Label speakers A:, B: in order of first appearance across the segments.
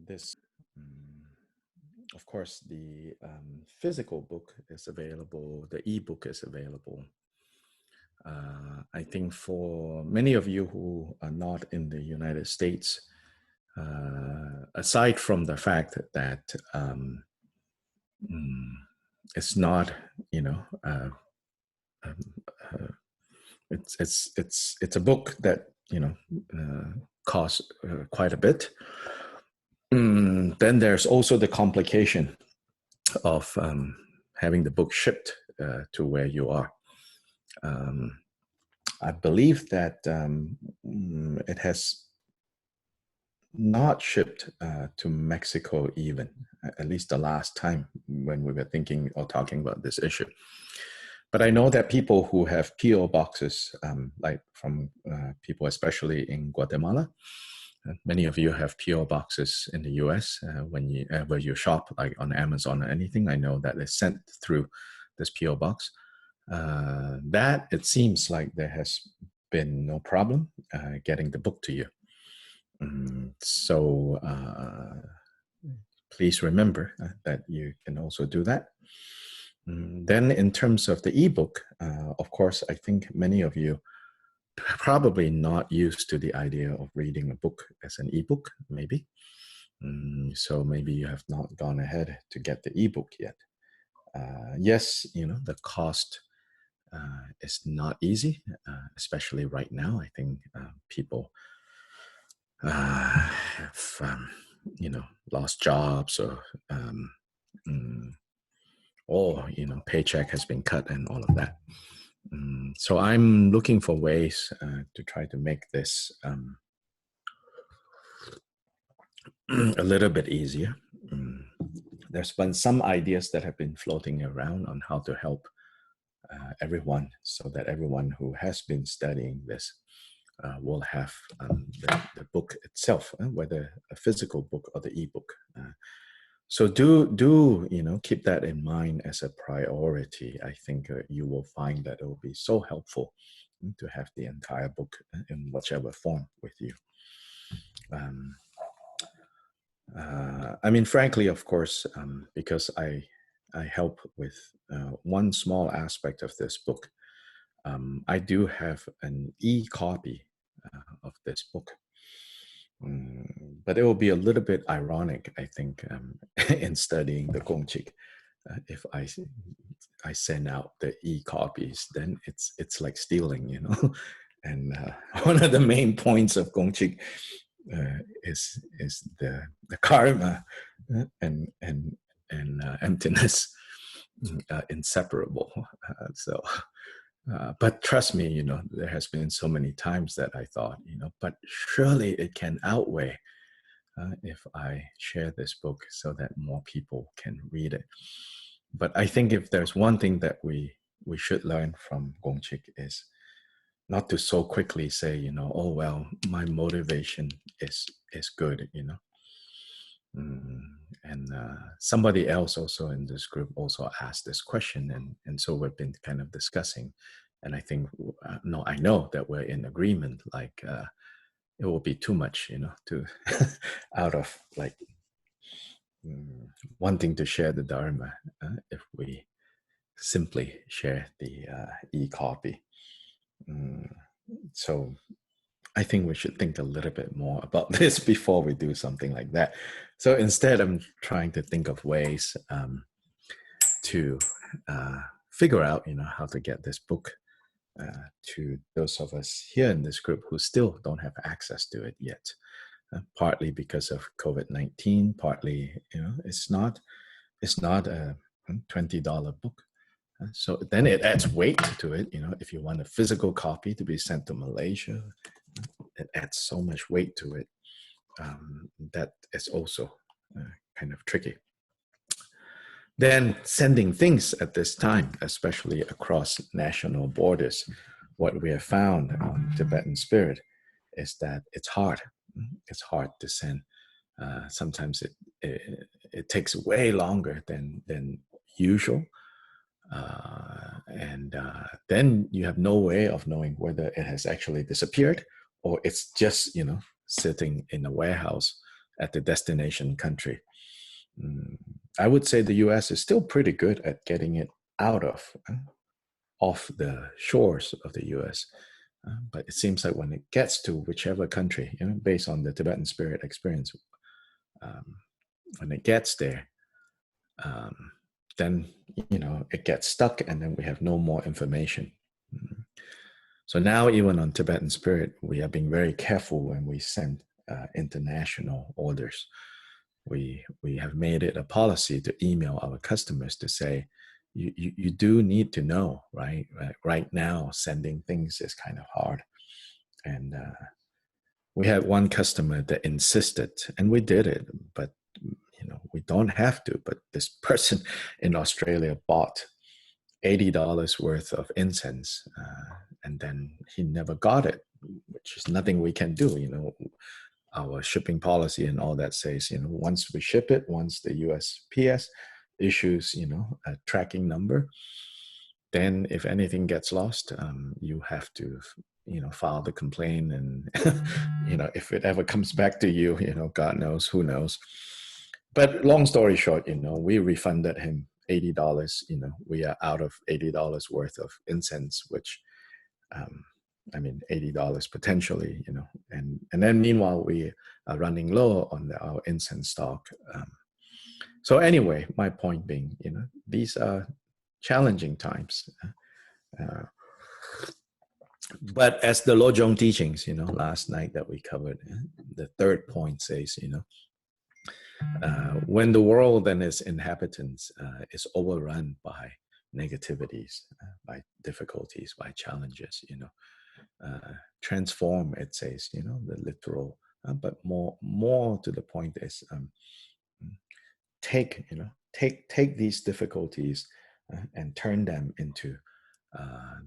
A: this, of course, the physical book is available, the ebook is available. I think for many of you who are not in the United States, aside from the fact that it's not, it's a book that costs quite a bit. Then there's also the complication of having the book shipped to where you are. I believe that it has not shipped to Mexico even, at least the last time when we were thinking or talking about this issue. But I know that people who have PO boxes, like from people especially in Guatemala, many of you have PO boxes in the US. Whenever you shop like on Amazon or anything, I know that it's sent through this PO box. That it seems like there has been no problem getting the book to you. So please remember that you can also do that. Then in terms of the ebook, of course, I think many of you probably not used to the idea of reading a book as an ebook, maybe. So maybe you have not gone ahead to get the ebook yet. Yes, the cost is not easy, especially right now. I think people have, lost jobs or paycheck has been cut and all of that. So I'm looking for ways to try to make this a little bit easier. There's been some ideas that have been floating around on how to help everyone, so that everyone who has been studying this will have the book itself, whether a physical book or the ebook. So do keep that in mind as a priority. I think you will find that it will be so helpful to have the entire book in whichever form with you. I mean, frankly, of course, because I help with one small aspect of this book. I do have an e-copy of this book. But it will be a little bit ironic, I think, in studying the Gongchik. If I send out the e-copies, then it's like stealing, And one of the main points of Gongchik is the karma and emptiness, inseparable. But trust me, there has been so many times that I thought, but surely it can outweigh if I share this book so that more people can read it. But I think if there's one thing that we should learn from Gongchik is not to so quickly say, oh, well, my motivation is good, And somebody else also in this group also asked this question, and so we've been kind of discussing, and I think I know that we're in agreement. Like it will be too much, to out of like wanting to share the Dharma if we simply share the e-copy. So I think we should think a little bit more about this before we do something like that. So instead, I'm trying to think of ways to figure out, how to get this book to those of us here in this group who still don't have access to it yet. Partly because of COVID-19, partly, it's not a $20 book. So then it adds weight to it. If you want a physical copy to be sent to Malaysia, it adds so much weight to it. That is also kind of tricky. Then sending things at this time, especially across national borders, what we have found on Tibetan Spirit is that it's hard. It's hard to send. Sometimes it takes way longer than usual. And then you have no way of knowing whether it has actually disappeared or it's just, sitting in a warehouse at the destination country. Mm, I would say the US is still pretty good at getting it out of off the shores of the US. But it seems like when it gets to whichever country, based on the Tibetan spirit experience, um, when it gets there, um, then it gets stuck, and then we have no more information. Mm. So now, even on Tibetan spirit, we are being very careful when we send international orders. We have made it a policy to email our customers to say, you do need to know, right? Right now, sending things is kind of hard. And we had one customer that insisted, and we did it, but we don't have to. But this person in Australia bought $80 worth of incense, and then he never got it, which is nothing we can do. Our shipping policy and all that says, once we ship it, once the USPS issues, a tracking number, then if anything gets lost, you have to, file the complaint. And, if it ever comes back to you, God knows, who knows. But long story short, we refunded him $80. We are out of $80 worth of incense, which, $80 potentially, and then meanwhile we are running low on our incense stock. So anyway, my point being, these are challenging times. Uh, but as the Lojong teachings, last night that we covered, the third point says, when the world and its inhabitants is overrun by negativities, by difficulties, by challenges, transform, it says, the literal, but more to the point is take these difficulties and turn them into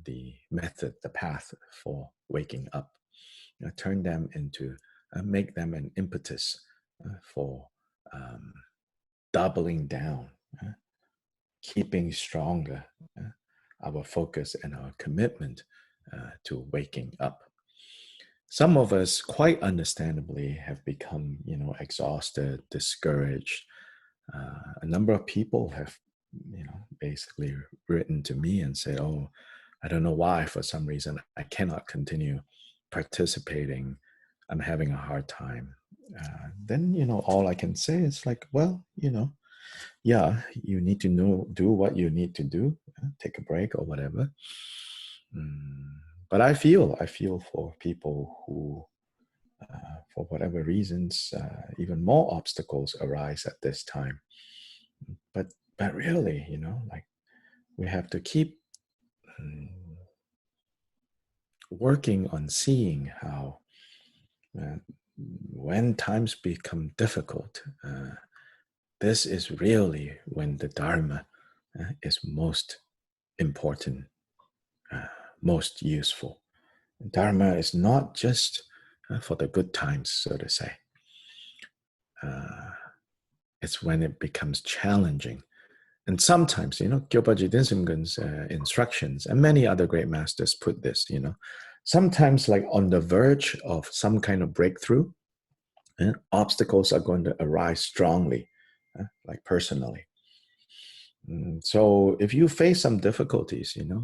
A: the method, the path for waking up. Turn them into, make them an impetus for doubling down, keeping stronger our focus and our commitment to waking up. Some of us, quite understandably, have become, exhausted, discouraged. A number of people have, basically written to me and say, "Oh, I don't know why. For some reason, I cannot continue participating. I'm having a hard time." Then, all I can say is like, well, yeah, you need to do what you need to do, take a break or whatever. But I feel for people who, for whatever reasons, even more obstacles arise at this time. But really, like, we have to keep working on seeing how when times become difficult, this is really when the Dharma is most important, most useful. Dharma is not just for the good times, so to say. It's when it becomes challenging. And sometimes, Kyopaji Dinsimgun's instructions, and many other great masters put this, sometimes like on the verge of some kind of breakthrough, obstacles are going to arise strongly, like personally. So if you face some difficulties, and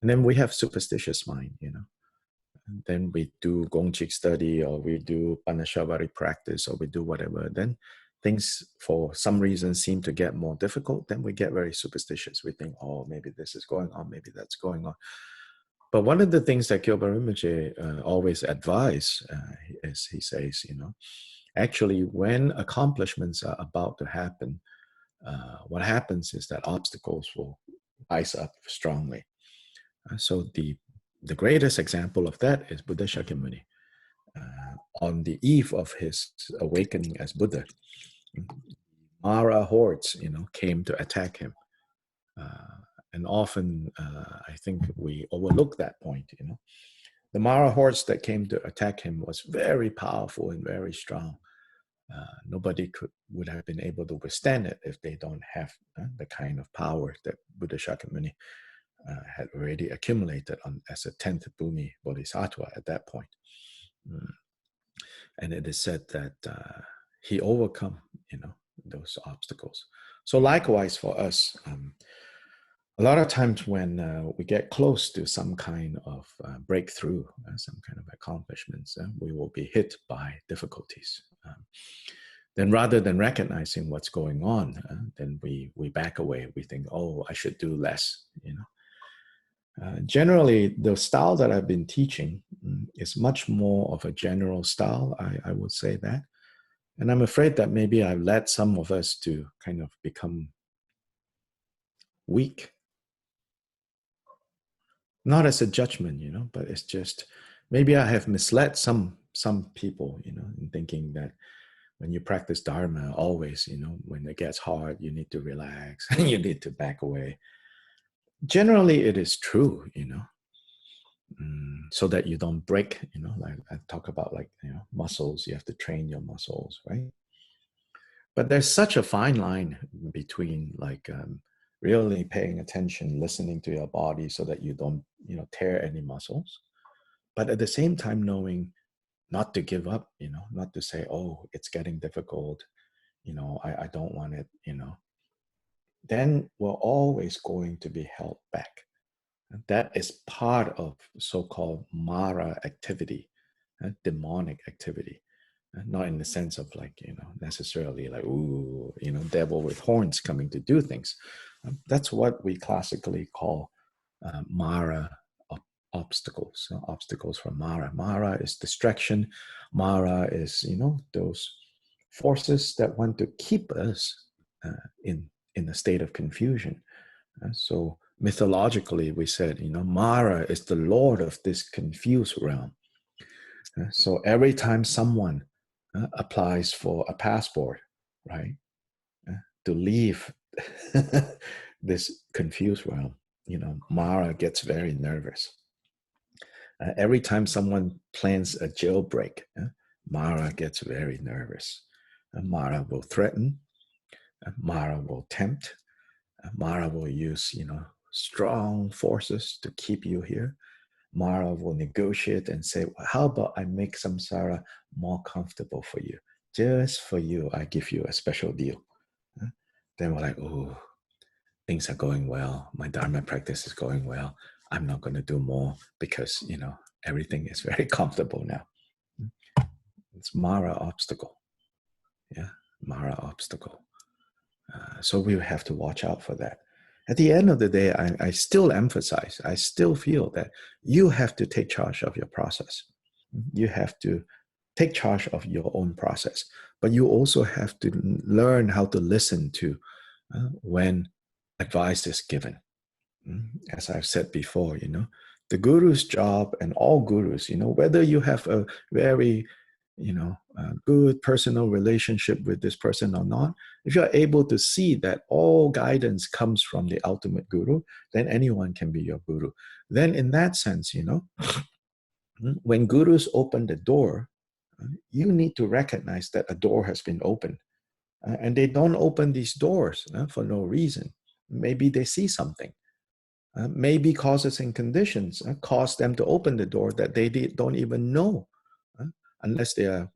A: then we have superstitious mind, and then we do Gongchik study, or we do Panashavari practice, or we do whatever, then things for some reason seem to get more difficult, then we get very superstitious. We think, oh, maybe this is going on, maybe that's going on. But one of the things that Kyopa Rinpoche always advise is, he says, actually when accomplishments are about to happen, what happens is that obstacles will rise up strongly. So the greatest example of that is Buddha Shakyamuni. On the eve of his awakening as Buddha, Mara hordes, came to attack him. And often, I think we overlook that point, The Mara hordes that came to attack him was very powerful and very strong. Nobody would have been able to withstand it if they don't have the kind of power that Buddha Shakyamuni had already accumulated as a 10th Bhumi Bodhisattva at that point. And it is said that he overcome, those obstacles. So likewise for us, a lot of times when we get close to some kind of breakthrough, some kind of accomplishments, we will be hit by difficulties. Then rather than recognizing what's going on, then we back away. We think, oh, I should do less. Generally, the style that I've been teaching is much more of a general style. I would say that. And I'm afraid that maybe I've led some of us to kind of become weak. Not as a judgment, but it's just maybe I have misled some people, in thinking that when you practice Dharma, always, when it gets hard, you need to relax and you need to back away. Generally, it is true, so that you don't break, like I talk about, like, muscles, you have to train your muscles, right? But there's such a fine line between, like, really paying attention, listening to your body so that you don't, tear any muscles. But at the same time, knowing not to give up, not to say, oh, it's getting difficult, I don't want it, then we're always going to be held back. That is part of so-called Mara activity, demonic activity. Not in the sense of, like, necessarily like, ooh, devil with horns coming to do things. That's what we classically call Mara obstacles. Obstacles from Mara. Mara is distraction. Mara is, those forces that want to keep us in a state of confusion. So mythologically, we said, Mara is the lord of this confused realm. So every time someone applies for a passport, right, to leave this confused realm, Mara gets very nervous. Every time someone plans a jailbreak, Mara gets very nervous. Mara will threaten. Mara will tempt. Mara will use, strong forces to keep you here. Mara will negotiate and say, well, how about I make samsara more comfortable for you? Just for you, I give you a special deal. Then we're like, oh, things are going well. My Dharma practice is going well. I'm not going to do more because, everything is very comfortable now. It's Mara obstacle. Yeah, Mara obstacle. So we have to watch out for that. At the end of the day, I still emphasize, I still feel that you have to take charge of your process. You have to take charge of your own process, but you also have to learn how to listen to when advice is given. As I've said before, the guru's job, and all gurus, whether you have a very, good personal relationship with this person or not, if you're able to see that all guidance comes from the ultimate guru, then anyone can be your guru. Then in that sense, when gurus open the door, you need to recognize that a door has been opened. And they don't open these doors for no reason. Maybe they see something. Maybe causes and conditions cause them to open the door that they don't even know, unless they are,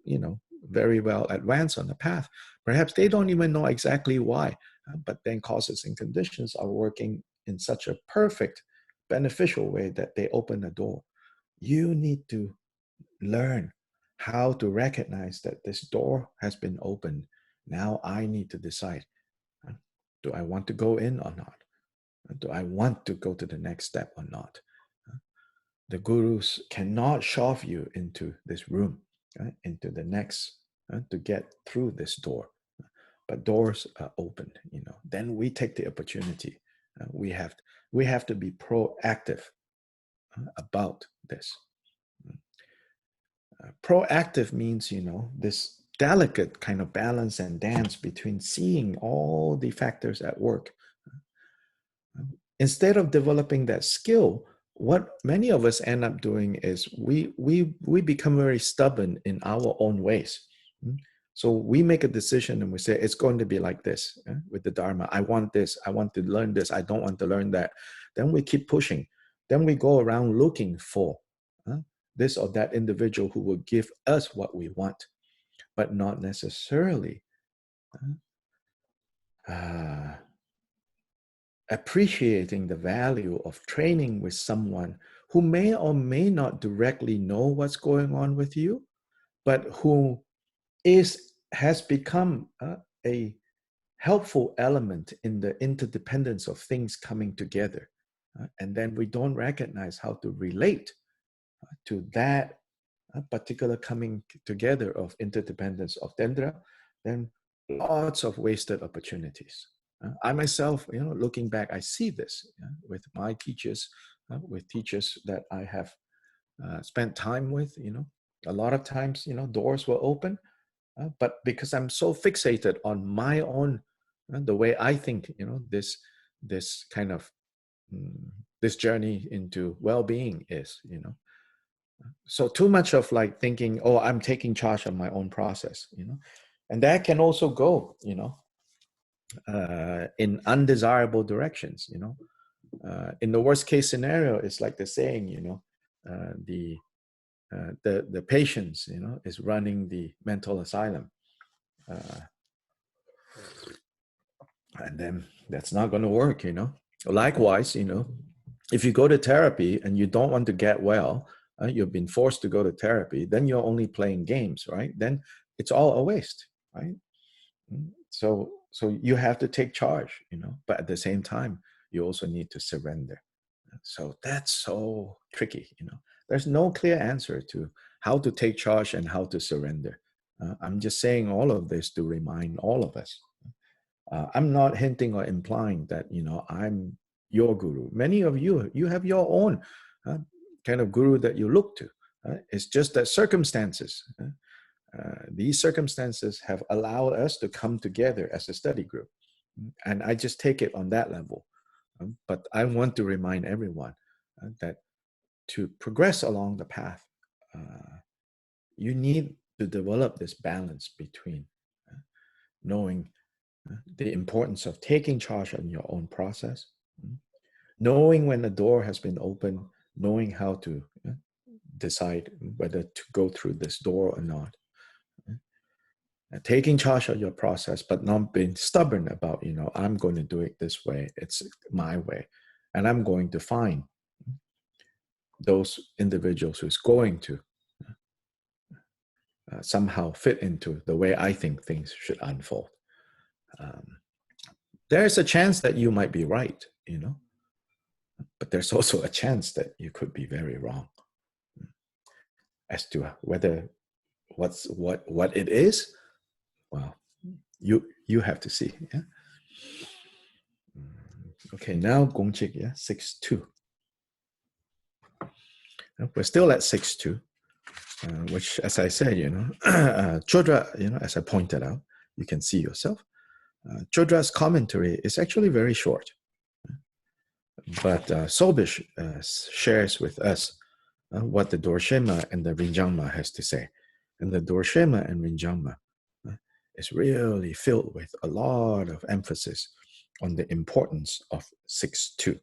A: very well advanced on the path. Perhaps they don't even know exactly why, but then causes and conditions are working in such a perfect, beneficial way that they open the door. You need to learn how to recognize that this door has been opened. Now I need to decide, do I want to go in or not? Do I want to go to the next step or not? The gurus cannot shove you into this room, into the next, to get through this door. But doors are open, Then we take the opportunity. We have to be proactive about this. Proactive means, this delicate kind of balance and dance between seeing all the factors at work. Instead of developing that skill, what many of us end up doing is we become very stubborn in our own ways. So we make a decision and we say, it's going to be like this with the Dharma. I want this. I want to learn this. I don't want to learn that. Then we keep pushing. Then we go around looking for this or that individual who will give us what we want. but not necessarily appreciating the value of training with someone who may or may not directly know what's going on with you, but who has become a helpful element in the interdependence of things coming together. And then we don't recognize how to relate to that particular coming together of interdependence of Dendra, then lots of wasted opportunities. I myself, looking back, I see this with my teachers, with teachers that I have spent time with, a lot of times, doors were open, but because I'm so fixated on my own, the way I think, this kind of, this journey into well-being is, so too much of like thinking, oh, I'm taking charge of my own process, and that can also go, in undesirable directions, in the worst case scenario, it's like the saying, the patients, is running the mental asylum, and then that's not going to work, Likewise, if you go to therapy and you don't want to get well, you've been forced to go to therapy, then you're only playing games, right? Then it's all a waste, right? So you have to take charge, but at the same time, you also need to surrender. So that's so tricky, There's no clear answer to how to take charge and how to surrender. I'm just saying all of this to remind all of us. I'm not hinting or implying that, I'm your guru. Many of you have your own kind of guru that you look to. It's just that circumstances, these circumstances have allowed us to come together as a study group. And I just take it on that level. But I want to remind everyone that to progress along the path, you need to develop this balance between knowing the importance of taking charge on your own process, knowing when the door has been opened, knowing how to decide whether to go through this door or not, taking charge of your process, but not being stubborn about, I'm going to do it this way, it's my way, and I'm going to find those individuals who's going to somehow fit into the way I think things should unfold. There's a chance that you might be right, but there's also a chance that you could be very wrong as to whether what it is. Well, you have to see. Yeah. Okay, now Gongchik, 6-2. We're still at 6-2, which, as I said, Chodra, as I pointed out, you can see yourself. Chodra's commentary is actually very short, but Sobish shares with us what the Dorshema and the Rinjangma has to say. And the Dorshema and Rinjangma is really filled with a lot of emphasis on the importance of 6-2.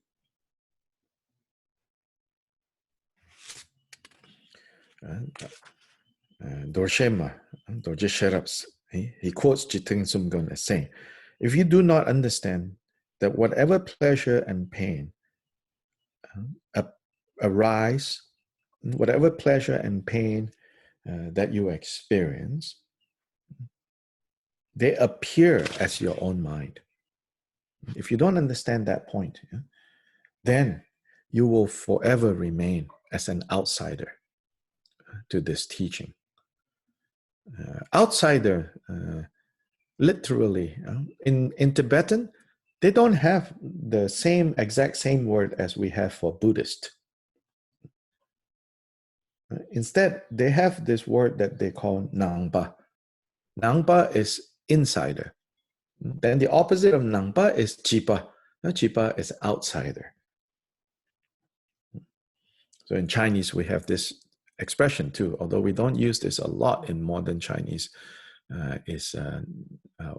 A: Dorshema, Dorje Sherabs, he quotes Jiteng Sumgon as saying, if you do not understand that whatever pleasure and pain arise, whatever pleasure and pain that you experience, they appear as your own mind. If you don't understand that point, then you will forever remain as an outsider to this teaching. Outsider, literally, in Tibetan, they don't have the exact same word as we have for Buddhist. Instead, they have this word that they call Nangpa. Nangpa is insider. Then the opposite of Nangpa is Jipa. Jipa is outsider. So in Chinese, we have this expression too, although we don't use this a lot in modern Chinese, is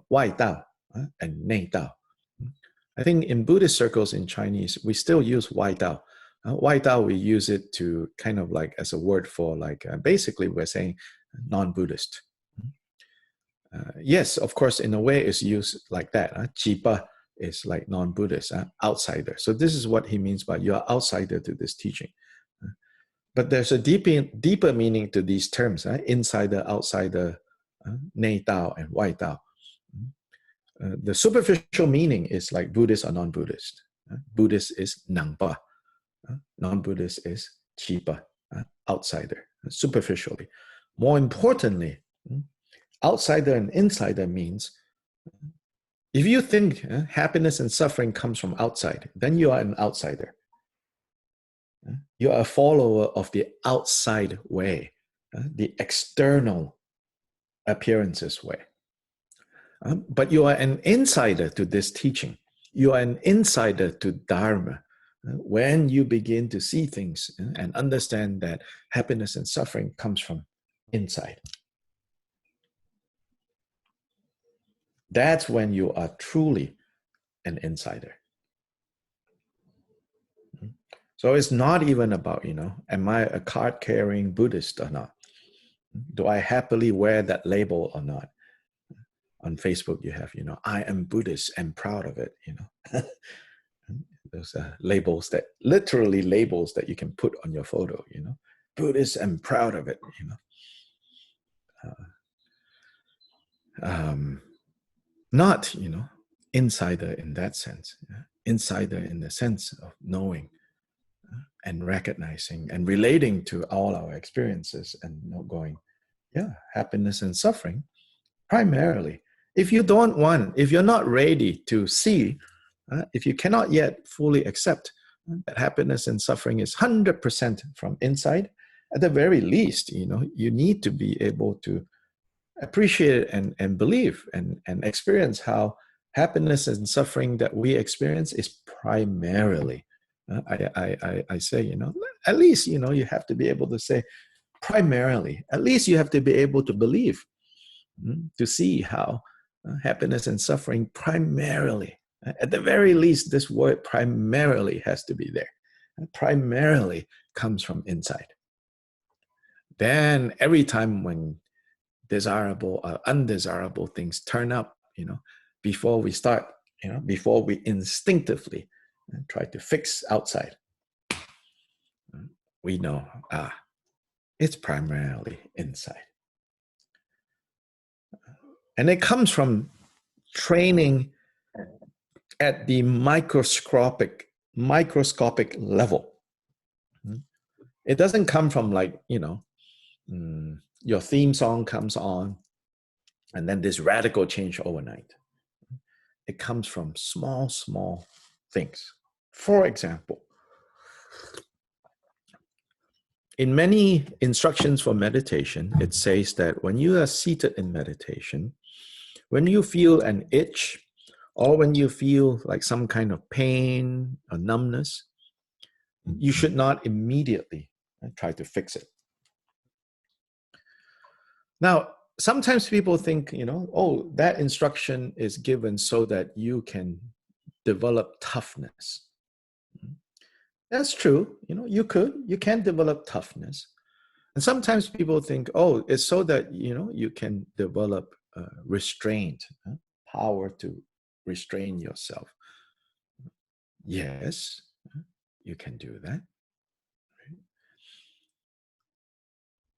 A: Wai Dao and Nei Dao. I think in Buddhist circles in Chinese, we still use Wai Dao. Wai Dao, we use it to kind of like as a word for like, basically we're saying non-Buddhist. Yes, of course, in a way it's used like that. Jipa is like non-Buddhist, outsider. So this is what he means by you are outsider to this teaching. But there's a deeper meaning to these terms, insider, outsider, nei Dao and Wai Dao. The superficial meaning is like Buddhist or non-Buddhist. Buddhist is Nangpa, non-Buddhist is Jipa, outsider, superficially. More importantly, outsider and insider means if you think happiness and suffering comes from outside, then you are an outsider. You are a follower of the outside way, the external appearances way. But you are an insider to this teaching. You are an insider to Dharma. When you begin to see things and understand that happiness and suffering comes from inside. That's when you are truly an insider. So it's not even about, am I a card-carrying Buddhist or not? Do I happily wear that label or not? On Facebook, you have, I am Buddhist and proud of it, Those labels that, literally labels that you can put on your photo, Buddhist and proud of it, Not, insider in that sense. Insider in the sense of knowing and recognizing and relating to all our experiences and not going, happiness and suffering, primarily. If you're not ready to see, if you cannot yet fully accept that happiness and suffering is 100% from inside, at the very least, you need to be able to appreciate and believe and experience how happiness and suffering that we experience is primarily, I say, at least, you have to be able to say primarily, at least you have to be able to believe, to see how happiness and suffering primarily, at the very least, this word primarily has to be there. Primarily comes from inside. Then every time when desirable or undesirable things turn up, before we start, before we instinctively try to fix outside, we know, it's primarily inside. And it comes from training at the microscopic level. It doesn't come from like, your theme song comes on and then this radical change overnight. It comes from small things. For example, in many instructions for meditation, it says that when you are seated in meditation, when you feel an itch or when you feel like some kind of pain or numbness, you should not immediately try to fix it. Now, sometimes people think, that instruction is given so that you can develop toughness. That's true. You can develop toughness. And sometimes people think, it's so that, you can develop restraint, power to restrain yourself. Yes, you can do that.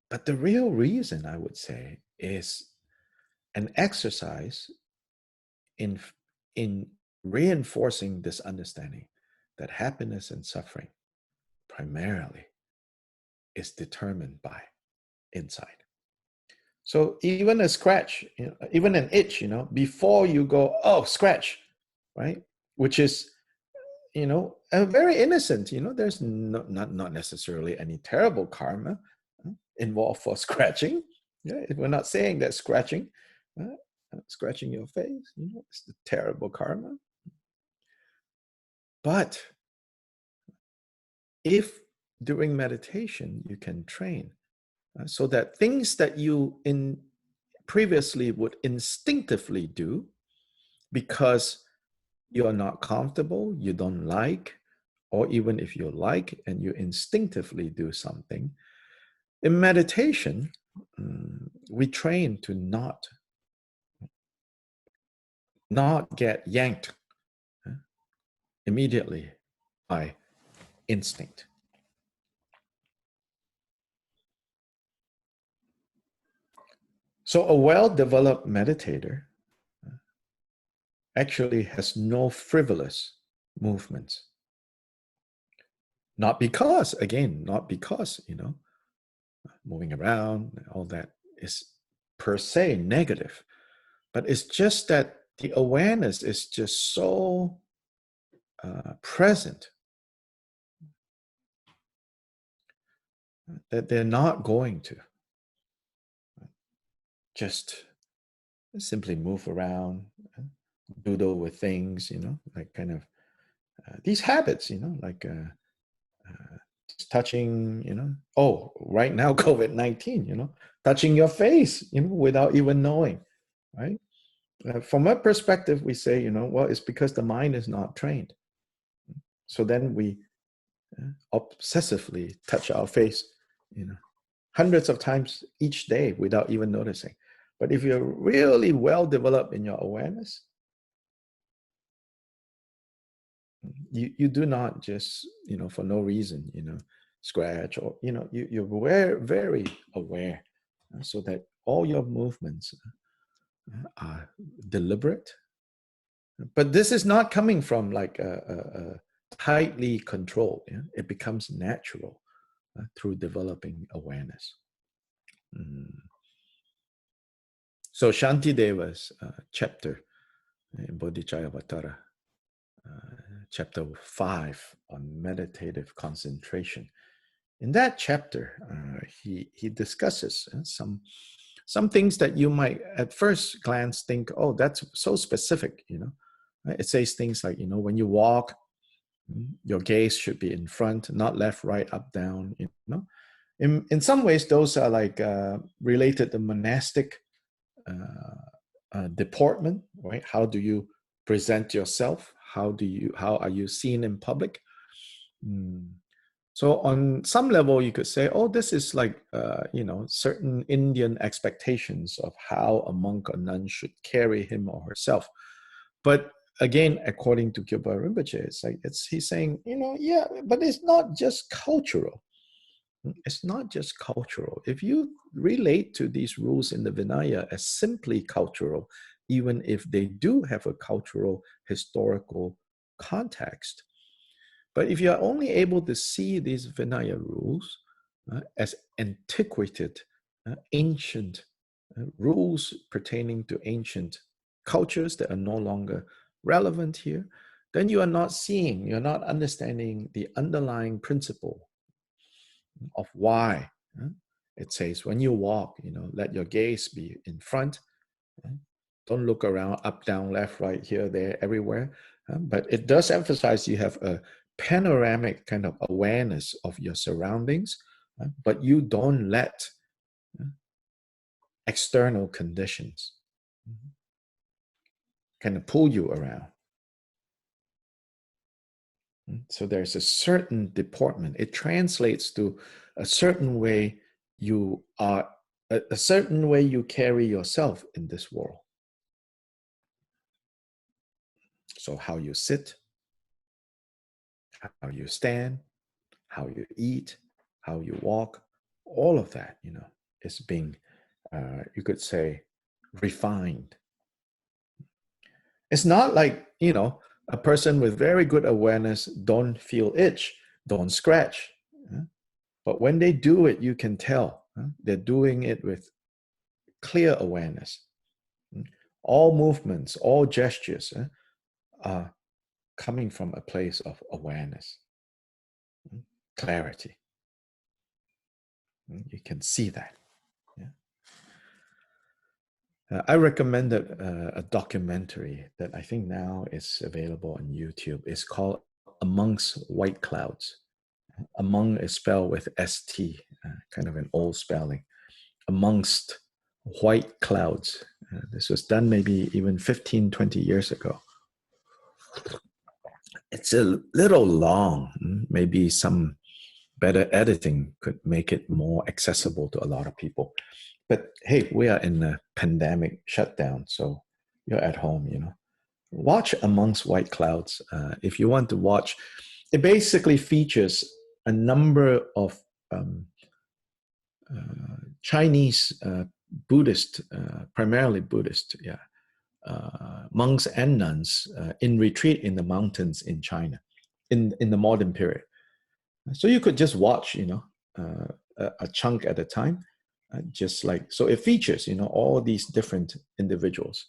A: But the real reason, I would say, is an exercise in reinforcing this understanding that happiness and suffering primarily is determined by inside. So even a scratch, even an itch, before you go, scratch, right? Which is, very innocent, there's not necessarily any terrible karma involved for scratching. We're not saying that scratching your face, it's the terrible karma. But if during meditation you can train so that things that you previously would instinctively do because you're not comfortable, you don't like, or even if you like and you instinctively do something, in meditation, we train to not not get yanked immediately by instinct. So a well-developed meditator actually has no frivolous movements. Not because, again, not because, moving around, all that is per se negative, but it's just that the awareness is just so present that they're not going to just simply move around, doodle with things, like kind of these habits, like touching, oh, right now, COVID-19, touching your face, without even knowing, right? From a perspective, we say, well, it's because the mind is not trained. So then we obsessively touch our face, hundreds of times each day without even noticing. But if you're really well developed in your awareness, you do not just, for no reason, scratch or, you're very, very aware so that all your movements are deliberate. But this is not coming from like a tightly controlled. It becomes natural through developing awareness. So Shantideva's chapter in Bodhicayyavatara, chapter 5 on meditative concentration. In that chapter, he discusses some things that you might at first glance think, oh, that's so specific, It says things like, when you walk, your gaze should be in front, not left, right, up, down, In some ways, those are like related to monastic deportment, right? How do you present yourself? How are you seen in public? So on some level, you could say, oh, this is like, certain Indian expectations of how a monk or nun should carry him or herself. But again, according to Gilbert Rinpoche, he's saying, yeah, but it's not just cultural. It's not just cultural. If you relate to these rules in the Vinaya as simply cultural, even if they do have a cultural historical context, but if you're only able to see these Vinaya rules as antiquated, ancient rules pertaining to ancient cultures that are no longer relevant here, then you're not understanding the underlying principle of why. It says when you walk, let your gaze be in front. Don't look around, up, down, left, right, here, there, everywhere. But it does emphasize you have a panoramic kind of awareness of your surroundings, but you don't let external conditions kind of pull you around. So there's a certain deportment. It translates to a certain way you are, a certain way you carry yourself in this world. So how you sit, how you stand, how you eat, how you walk, all of that, is being, you could say, refined. It's not like, a person with very good awareness don't feel itch, don't scratch. But when they do it, you can tell they're doing it with clear awareness. All movements, all gestures are coming from a place of awareness, clarity. You can see that. I recommended a documentary that I think now is available on YouTube. It's called Amongst White Clouds. Among is spelled with ST, kind of an old spelling. Amongst White Clouds. This was done maybe even 15, 20 years ago. It's a little long. Maybe some better editing could make it more accessible to a lot of people. But hey, we are in a pandemic shutdown, so you're at home, watch Amongst White Clouds. If you want to watch, it basically features a number of Chinese Buddhist, primarily Buddhist, yeah, monks and nuns in retreat in the mountains in China in the modern period. So you could just watch, a chunk at a time, just like, so it features, all these different individuals.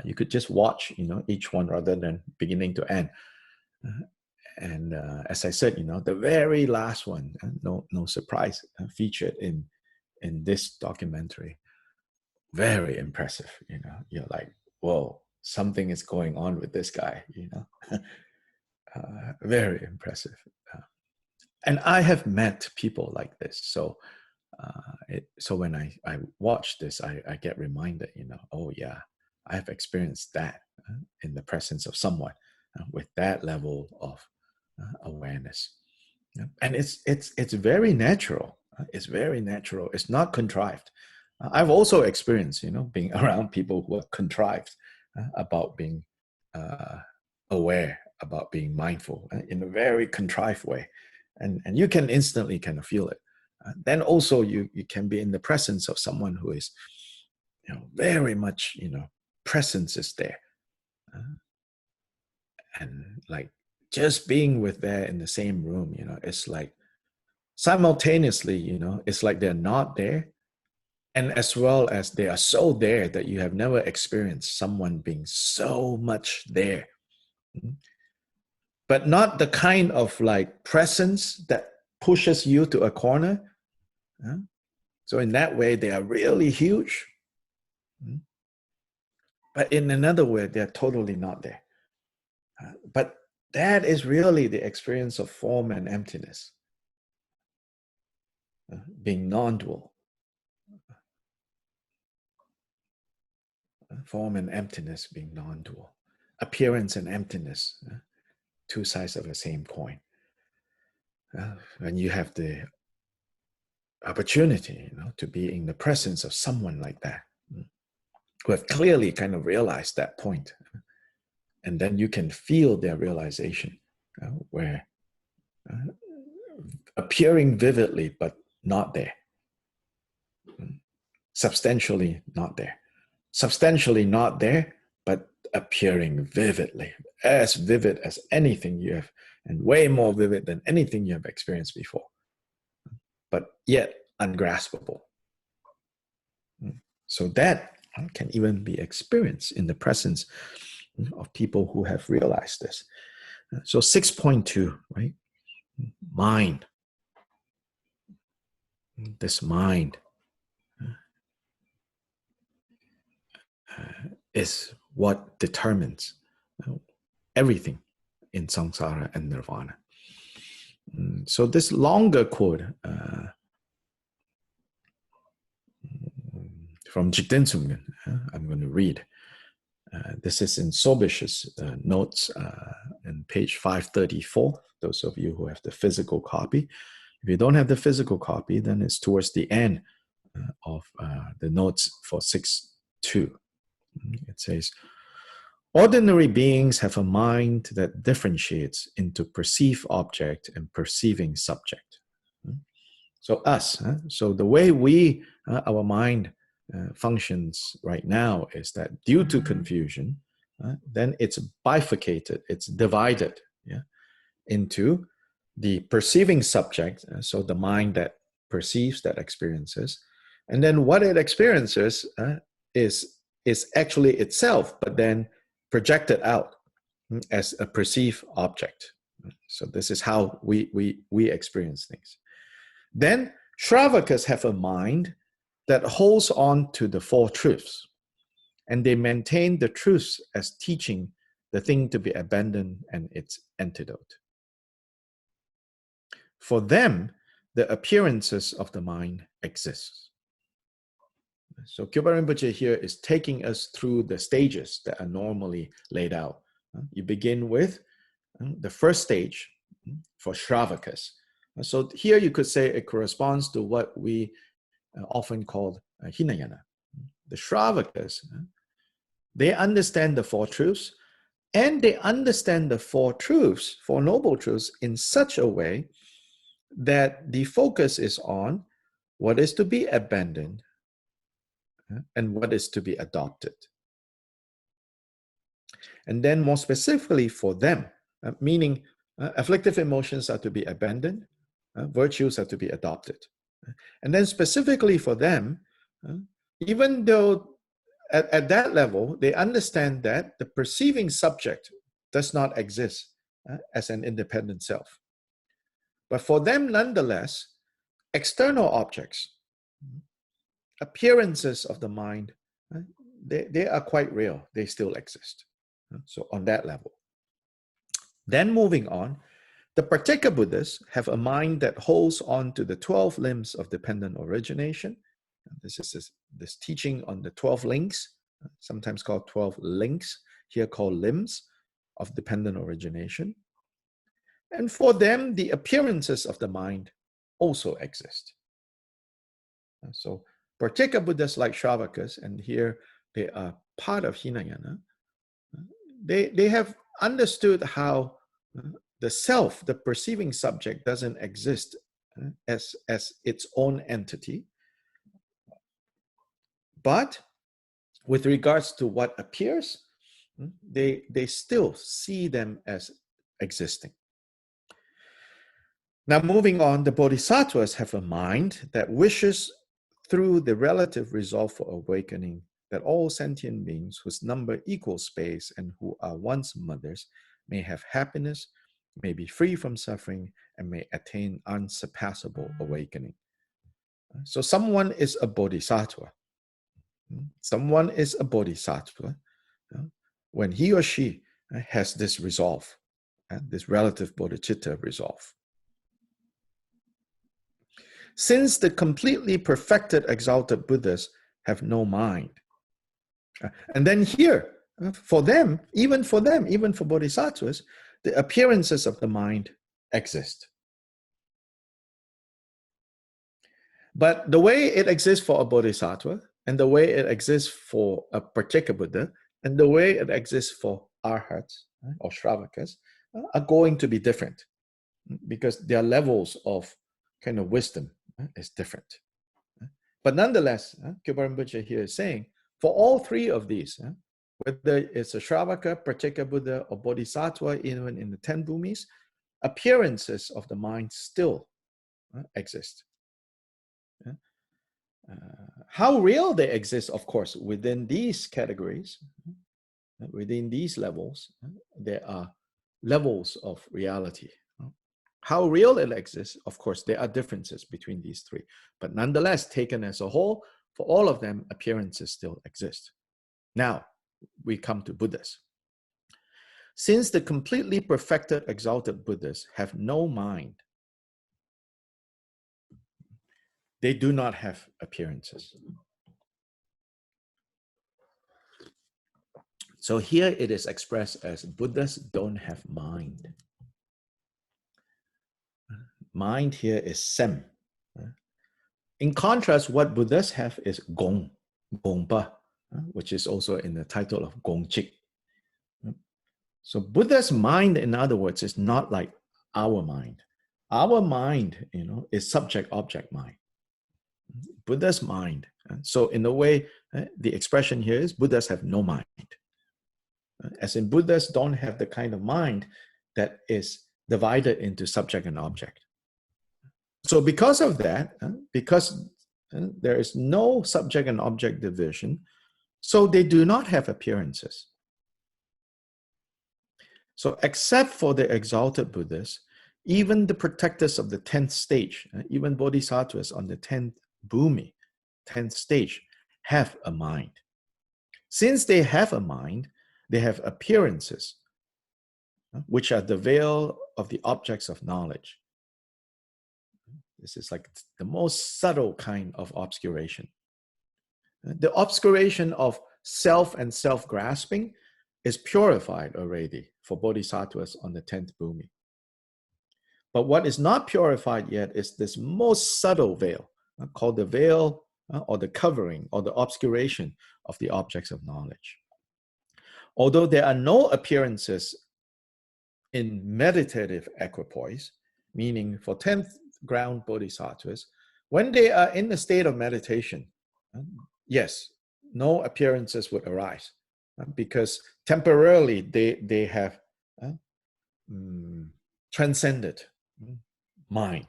A: You could just watch, each one rather than beginning to end. And as I said, the very last one, no surprise, featured in this documentary. Very impressive, You're like, whoa, something is going on with this guy, very impressive. And I have met people like this. So so when I watch this, I get reminded, oh yeah, I have experienced that in the presence of someone with that level of awareness. Yeah. And it's very natural. It's very natural. It's not contrived. I've also experienced, being around people who are contrived about being aware, about being mindful in a very contrived way. And you can instantly kind of feel it. Then also you can be in the presence of someone who is, very much, presence is there. And like just being with there in the same room, it's like simultaneously, it's like they're not there. And as well as they are so there that you have never experienced someone being so much there. But not the kind of like presence that pushes you to a corner. So in that way, they are really huge. But in another way, they're totally not there. But that is really the experience of form and emptiness, being non-dual. Form and emptiness being non-dual. Appearance and emptiness, two sides of the same coin. When you have the opportunity, to be in the presence of someone like that, who have clearly kind of realized that point, and then you can feel their realization, where appearing vividly but not there, substantially not there, substantially not there, but appearing vividly, as vivid as anything you have, and way more vivid than anything you have experienced before, but yet ungraspable. So that can even be experienced in the presence of people who have realized this. So 6.2, right? Mind. This mind is what determines everything in samsara and nirvana. So this longer quote from Jigten Sumgen, I'm going to read. This is in Sobish's notes in page 534, those of you who have the physical copy. If you don't have the physical copy, then it's towards the end of the notes for 6.2. It says, ordinary beings have a mind that differentiates into perceived object and perceiving subject. So us, so the way we, our mind functions right now is that due to confusion, then it's bifurcated, it's divided, into the perceiving subject, so the mind that perceives, that experiences, and then what it experiences is actually itself, but then projected out as a perceived object. So this is how we experience things. Then Shravakas have a mind that holds on to the four truths, and they maintain the truths as teaching the thing to be abandoned and its antidote. For them, the appearances of the mind exist. So Kyoba Rinpoche here is taking us through the stages that are normally laid out. You begin with the first stage for Shravakas. So here you could say it corresponds to what we often call Hinayana. The Shravakas They understand the Four Truths, and they understand the Four Truths, Four Noble Truths, in such a way that the focus is on what is to be abandoned and what is to be adopted. And then more specifically for them, meaning afflictive emotions are to be abandoned, virtues are to be adopted. And then specifically for them, even though at that level, they understand that the perceiving subject does not exist as an independent self. But for them, nonetheless, external objects, appearances of the mind, they are quite real. They still exist. So on that level. Then moving on, the Pratyeka Buddhists have a mind that holds on to the 12 limbs of dependent origination. This is this teaching on the 12 links, sometimes called 12 links, here called limbs of dependent origination. And for them, the appearances of the mind also exist. So Pratyeka Buddhists like Shravakas, and here they are part of Hinayana, they have understood how the self, the perceiving subject, doesn't exist as its own entity. But with regards to what appears, they still see them as existing. Now, moving on, the Bodhisattvas have a mind that wishes through the relative resolve for awakening that all sentient beings whose number equals space and who are once mothers may have happiness, may be free from suffering, and may attain unsurpassable awakening. So someone is a bodhisattva. Someone is a bodhisattva when he or she has this resolve, this relative bodhicitta resolve. Since the completely perfected exalted Buddhas have no mind. And then here, for them, even for bodhisattvas, the appearances of the mind exist. But the way it exists for a bodhisattva, and the way it exists for a Pratyeka Buddha, and the way it exists for arhats or Shravakas are going to be different, because their levels of kind of wisdom is different. But nonetheless, Kyubar Rinpoche here is saying, for all three of these, whether it's a Shravaka, Pratyeka Buddha, or Bodhisattva, even in the 10 bhumis, appearances of the mind still exist. How real they exist, of course, within these categories, within these levels, there are levels of reality. How real it exists, of course, there are differences between these three. But nonetheless, taken as a whole, for all of them, appearances still exist. Now, we come to Buddhas. Since the completely perfected exalted Buddhas have no mind, they do not have appearances. So here it is expressed as Buddhas don't have mind. Mind here is sem. In contrast, what Buddhas have is gong, gongpa, which is also in the title of Gongchik. So Buddha's mind, in other words, is not like our mind. Our mind, is subject-object mind. Buddha's mind. So in a way, the expression here is Buddhas have no mind. As in, Buddhas don't have the kind of mind that is divided into subject and object. So because of that, because there is no subject and object division, so they do not have appearances. So except for the exalted Buddhas, even the protectors of the 10th stage, even bodhisattvas on the 10th bhumi, 10th stage, have a mind. Since they have a mind, they have appearances, which are the veil of the objects of knowledge. This is like the most subtle kind of obscuration. The obscuration of self and self-grasping is purified already for bodhisattvas on the 10th bhumi. But what is not purified yet is this most subtle veil, called the veil or the covering or the obscuration of the objects of knowledge. Although there are no appearances in meditative equipoise, meaning for 10th ground bodhisattvas, when they are in the state of meditation, yes, no appearances would arise because temporarily they have transcended mind.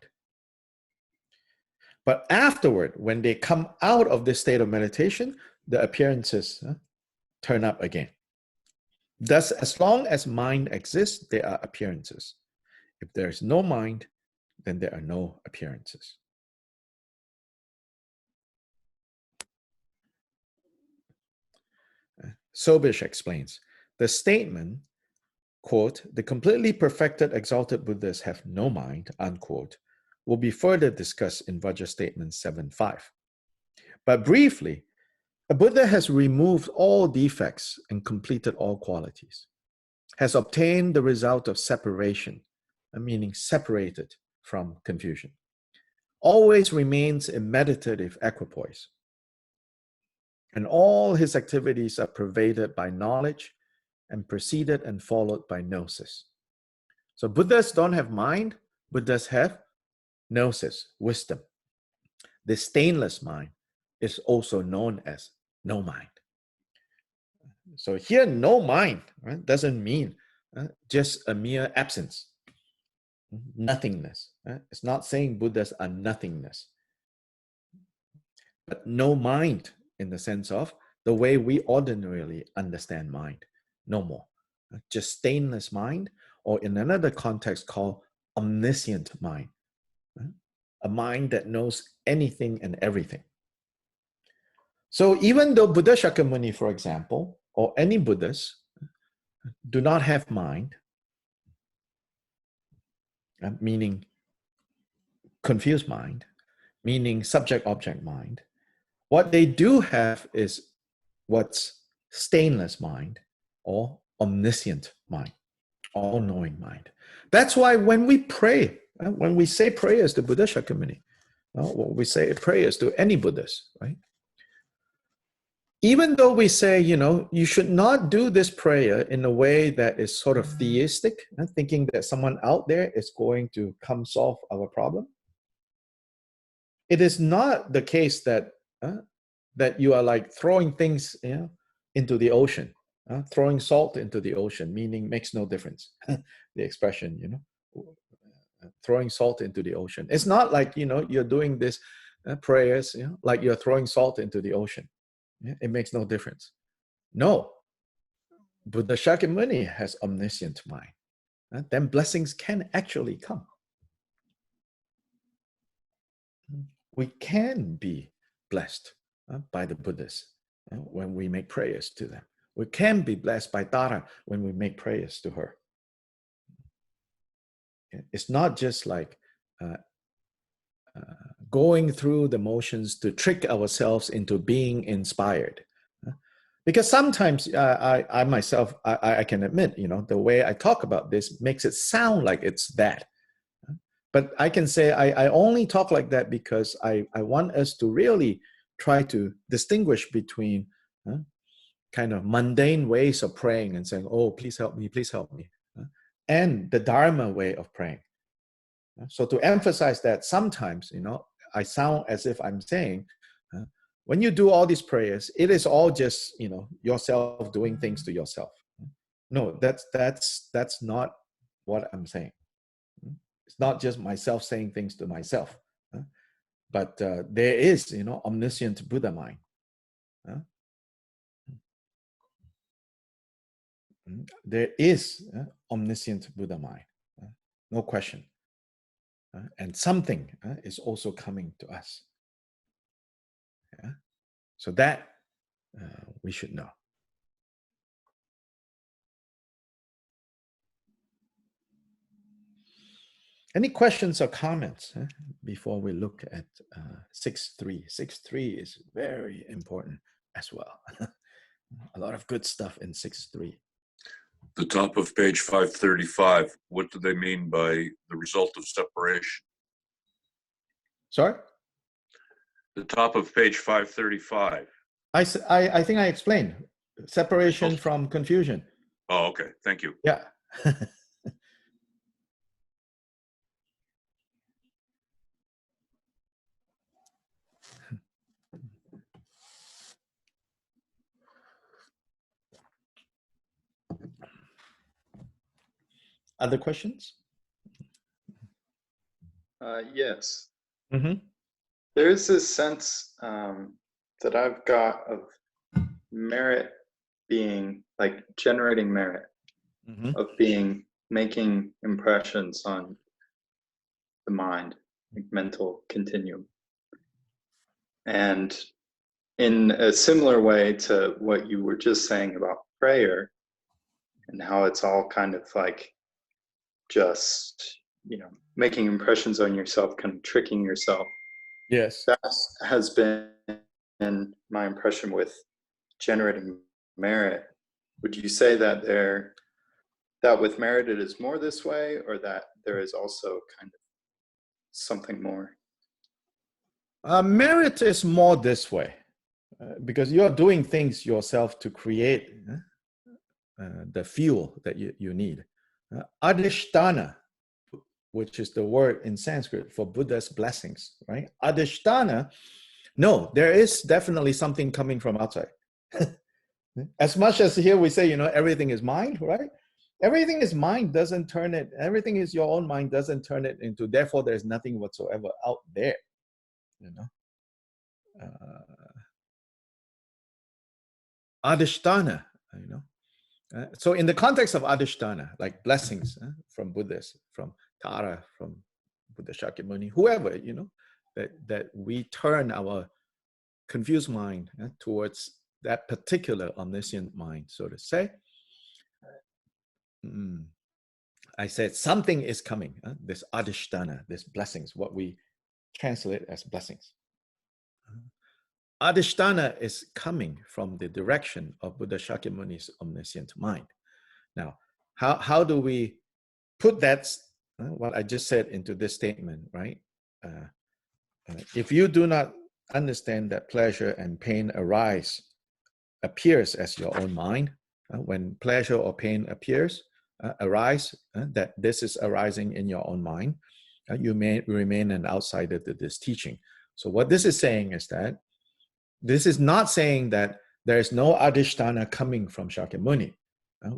A: But afterward, when they come out of this state of meditation, the appearances turn up again. Thus, as long as mind exists, there are appearances. If there is no mind, then there are no appearances. Sobish explains, the statement, quote, the completely perfected exalted Buddhas have no mind, unquote, will be further discussed in Vajra Statement 7.5. But briefly, a Buddha has removed all defects and completed all qualities, has obtained the result of separation, meaning separated from confusion, always remains in meditative equipoise, and all his activities are pervaded by knowledge and preceded and followed by gnosis. So Buddhas don't have mind, Buddhas have gnosis, wisdom. The stainless mind is also known as no mind. So here, no mind, right, doesn't mean just a mere absence, nothingness. Right? It's not saying Buddhas are nothingness, but no mind in the sense of the way we ordinarily understand mind, no more. Just stainless mind, or in another context called omniscient mind, right? A mind that knows anything and everything. So even though Buddha Shakyamuni, for example, or any Buddhas do not have mind, meaning confused mind, meaning subject-object mind, what they do have is what's stainless mind or omniscient mind, all-knowing mind. That's why when we pray, when we say prayers to Buddha Shakyamuni, we say prayers to any Buddhas, right? Even though we say, you should not do this prayer in a way that is sort of theistic, thinking that someone out there is going to come solve our problem, it is not the case that that you are like throwing things into the ocean, throwing salt into the ocean, meaning makes no difference. The expression, throwing salt into the ocean. It's not like, you're doing this prayers, like you're throwing salt into the ocean. It makes no difference. No, Buddha Shakyamuni has omniscient mind. Then blessings can actually come. We can be blessed by the Buddhas when we make prayers to them. We can be blessed by Tara when we make prayers to her. It's not just like going through the motions to trick ourselves into being inspired. Because sometimes I myself, I can admit, the way I talk about this makes it sound like it's that. But I can say I only talk like that because I want us to really try to distinguish between kind of mundane ways of praying and saying, oh, please help me, and the Dharma way of praying. So to emphasize that sometimes, I sound as if I'm saying, when you do all these prayers, it is all just, yourself doing things to yourself. No, that's not what I'm saying. It's not just myself saying things to myself, but there is, omniscient Buddha mind. There is omniscient Buddha mind, no question. And something is also coming to us. So that we should know. Any questions or comments before we look at 6.3? 6.3 is very important as well. A lot of good stuff in 6.3.
B: The top of page 535, what do they mean by the result of separation?
A: Sorry?
B: The top of page 535.
A: I think I explained. Separation from confusion.
B: Oh, okay. Thank you.
A: Yeah. Other questions?
C: Yes.
A: Mm-hmm.
C: There is this sense that I've got of merit being like generating merit,
A: Mm-hmm.
C: of being making impressions on the mind, like mental continuum. And in a similar way to what you were just saying about prayer and how it's all kind of like just, making impressions on yourself, kind of tricking yourself.
A: Yes.
C: That has been my impression with generating merit. Would you say that that with merit it is more this way, or that there is also kind of something more?
A: Merit is more this way, because you're doing things yourself to create the fuel that you need. Adhisthana, which is the word in Sanskrit for Buddha's blessings, right? Adhisthana, no, there is definitely something coming from outside. As much as here we say, everything is mind, right? Everything is mind doesn't turn it, everything is your own mind doesn't turn it into, therefore there's nothing whatsoever out there, Adhisthana, so in the context of Adhisthana, like blessings from Buddhists, from Tara, from Buddha Shakyamuni, whoever, that we turn our confused mind towards that particular omniscient mind, so to say. I said something is coming, this Adhisthana, this blessings, what we translate as blessings. Adhisthana is coming from the direction of Buddha Shakyamuni's omniscient mind. Now, how do we put that, what I just said, into this statement, right? If you do not understand that pleasure and pain appears as your own mind, when pleasure or pain arise, that this is arising in your own mind, you may remain an outsider to this teaching. So what this is saying is that this is not saying that there is no Adhisthana coming from Shakyamuni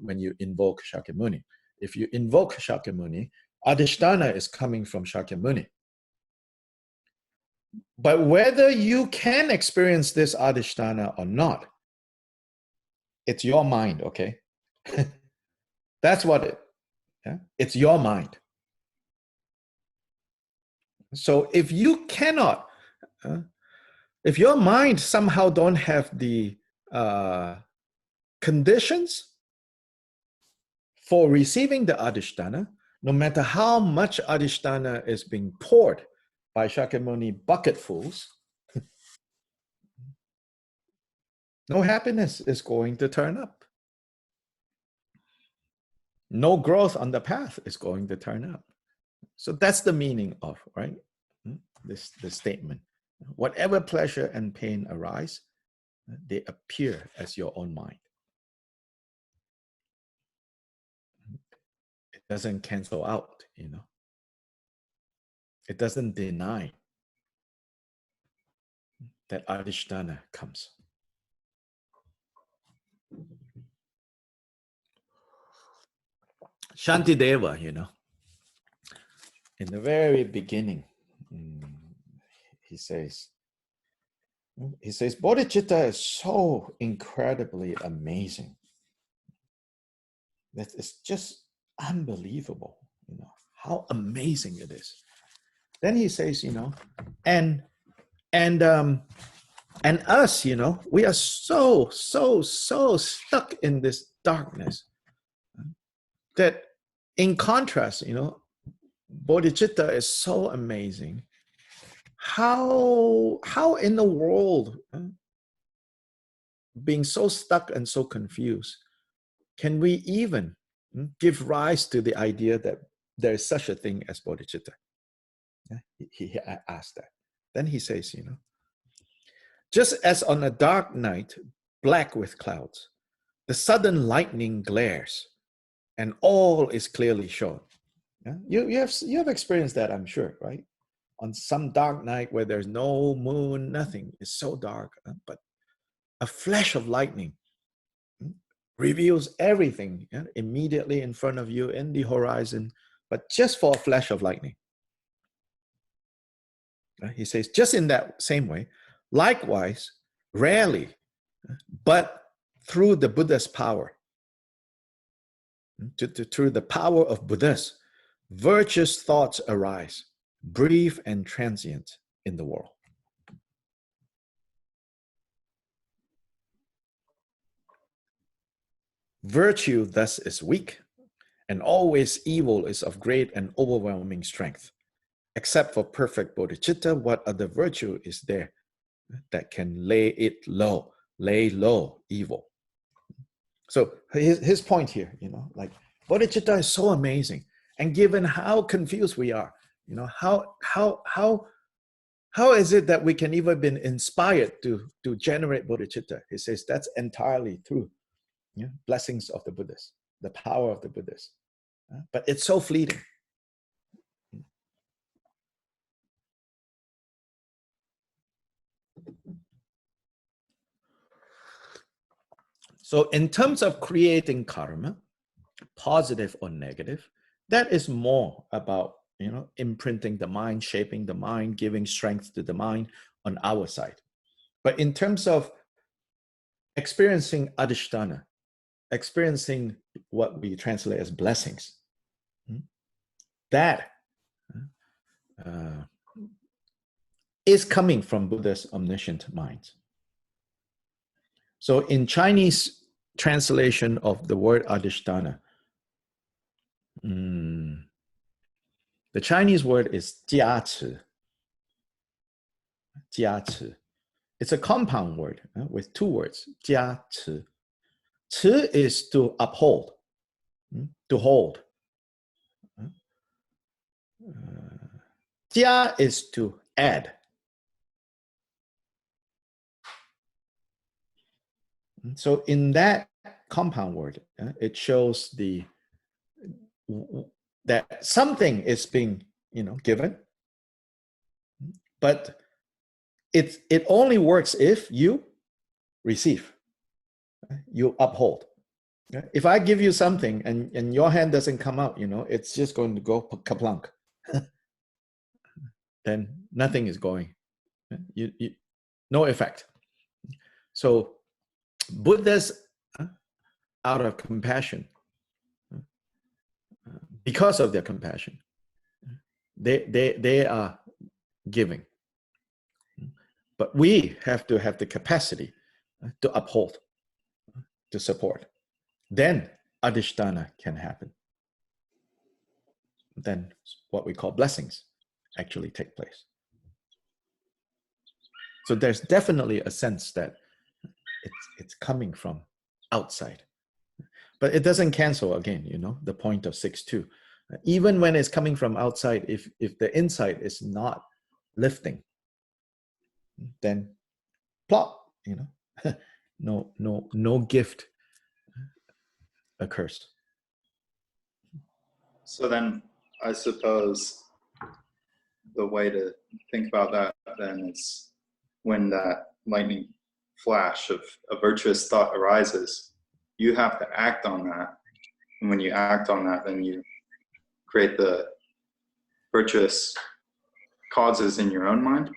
A: when you invoke Shakyamuni. If you invoke Shakyamuni, Adhisthana is coming from Shakyamuni. But whether you can experience this Adhisthana or not, it's your mind, okay? That's what it's your mind. So if you cannot, if your mind somehow don't have the conditions for receiving the Adhisthana, no matter how much Adhisthana is being poured by Shakyamuni bucketfuls, no happiness is going to turn up. No growth on the path is going to turn up. So that's the meaning of, right, this statement. Whatever pleasure and pain arise, they appear as your own mind. It doesn't cancel out, It doesn't deny that Adhisthana comes. Shantideva, in the very beginning, he says, bodhicitta is so incredibly amazing that it's just unbelievable, how amazing it is. Then he says, and us, we are so stuck in this darkness that, in contrast, bodhicitta is so amazing. How in the world, being so stuck and so confused, can we even give rise to the idea that there is such a thing as bodhicitta? He asked that. Then he says, just as on a dark night, black with clouds, the sudden lightning glares and all is clearly shown. Yeah? You have experienced that, I'm sure, right? On some dark night where there's no moon, nothing, it's so dark, but a flash of lightning reveals everything, yeah, immediately in front of you in the horizon, but just for a flash of lightning. He says, just in that same way, likewise, rarely, but through the Buddha's power, through the power of Buddhas, virtuous thoughts arise, brief and transient in the world. Virtue thus is weak, and always evil is of great and overwhelming strength. Except for perfect bodhicitta, what other virtue is there that can lay low evil? So his point here, like bodhicitta is so amazing, and given how confused we are, how is it that we can even been inspired to generate bodhicitta? He says that's entirely through blessings of the Buddhas, the power of the Buddhas. But it's so fleeting. So in terms of creating karma, positive or negative, that is more about, imprinting the mind, shaping the mind, giving strength to the mind on our side. But in terms of experiencing adhisthana, experiencing what we translate as blessings, that is coming from Buddha's omniscient mind. So in Chinese translation of the word adhisthana, the Chinese word is 加持. 加持. It's a compound word with two words. 加持. 持 is to uphold, to hold. 加 is to add. So in that compound word, it shows that something is being, given, but it only works if you receive, you uphold. If I give you something and your hand doesn't come out, it's just going to go kaplunk. Then nothing is going. No effect. So Buddhas, out of compassion, because of their compassion, they are giving. But we have to have the capacity to uphold, to support. Then adhisthana can happen. Then what we call blessings actually take place. So there's definitely a sense that it's coming from outside. But it doesn't cancel, again, the point of 6.2. Even when it's coming from outside, if the inside is not lifting, then plop, no gift occurs.
C: So then I suppose the way to think about that then is when that lightning flash of a virtuous thought arises, you have to act on that. And when you act on that, then you create the virtuous causes in your own mind.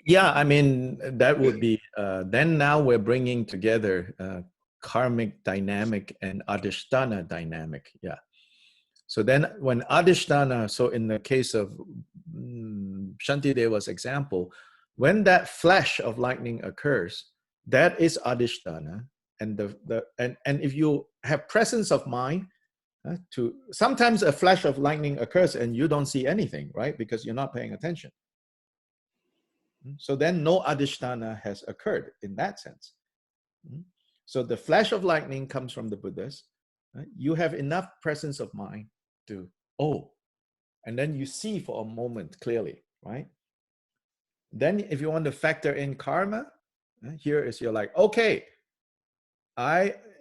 A: Yeah, I mean, that would be, then now we're bringing together karmic dynamic and adhisthana dynamic. Yeah. So then when adhisthana, so in the case of Shantideva's example, when that flash of lightning occurs, that is adhisthana. And and if you have presence of mind, sometimes a flash of lightning occurs and you don't see anything, right? Because you're not paying attention. So then no adhisthana has occurred in that sense. So the flash of lightning comes from the Buddhas. You have enough presence of mind to, and then you see for a moment clearly, right? Then if you want to factor in karma, here is you're like, okay,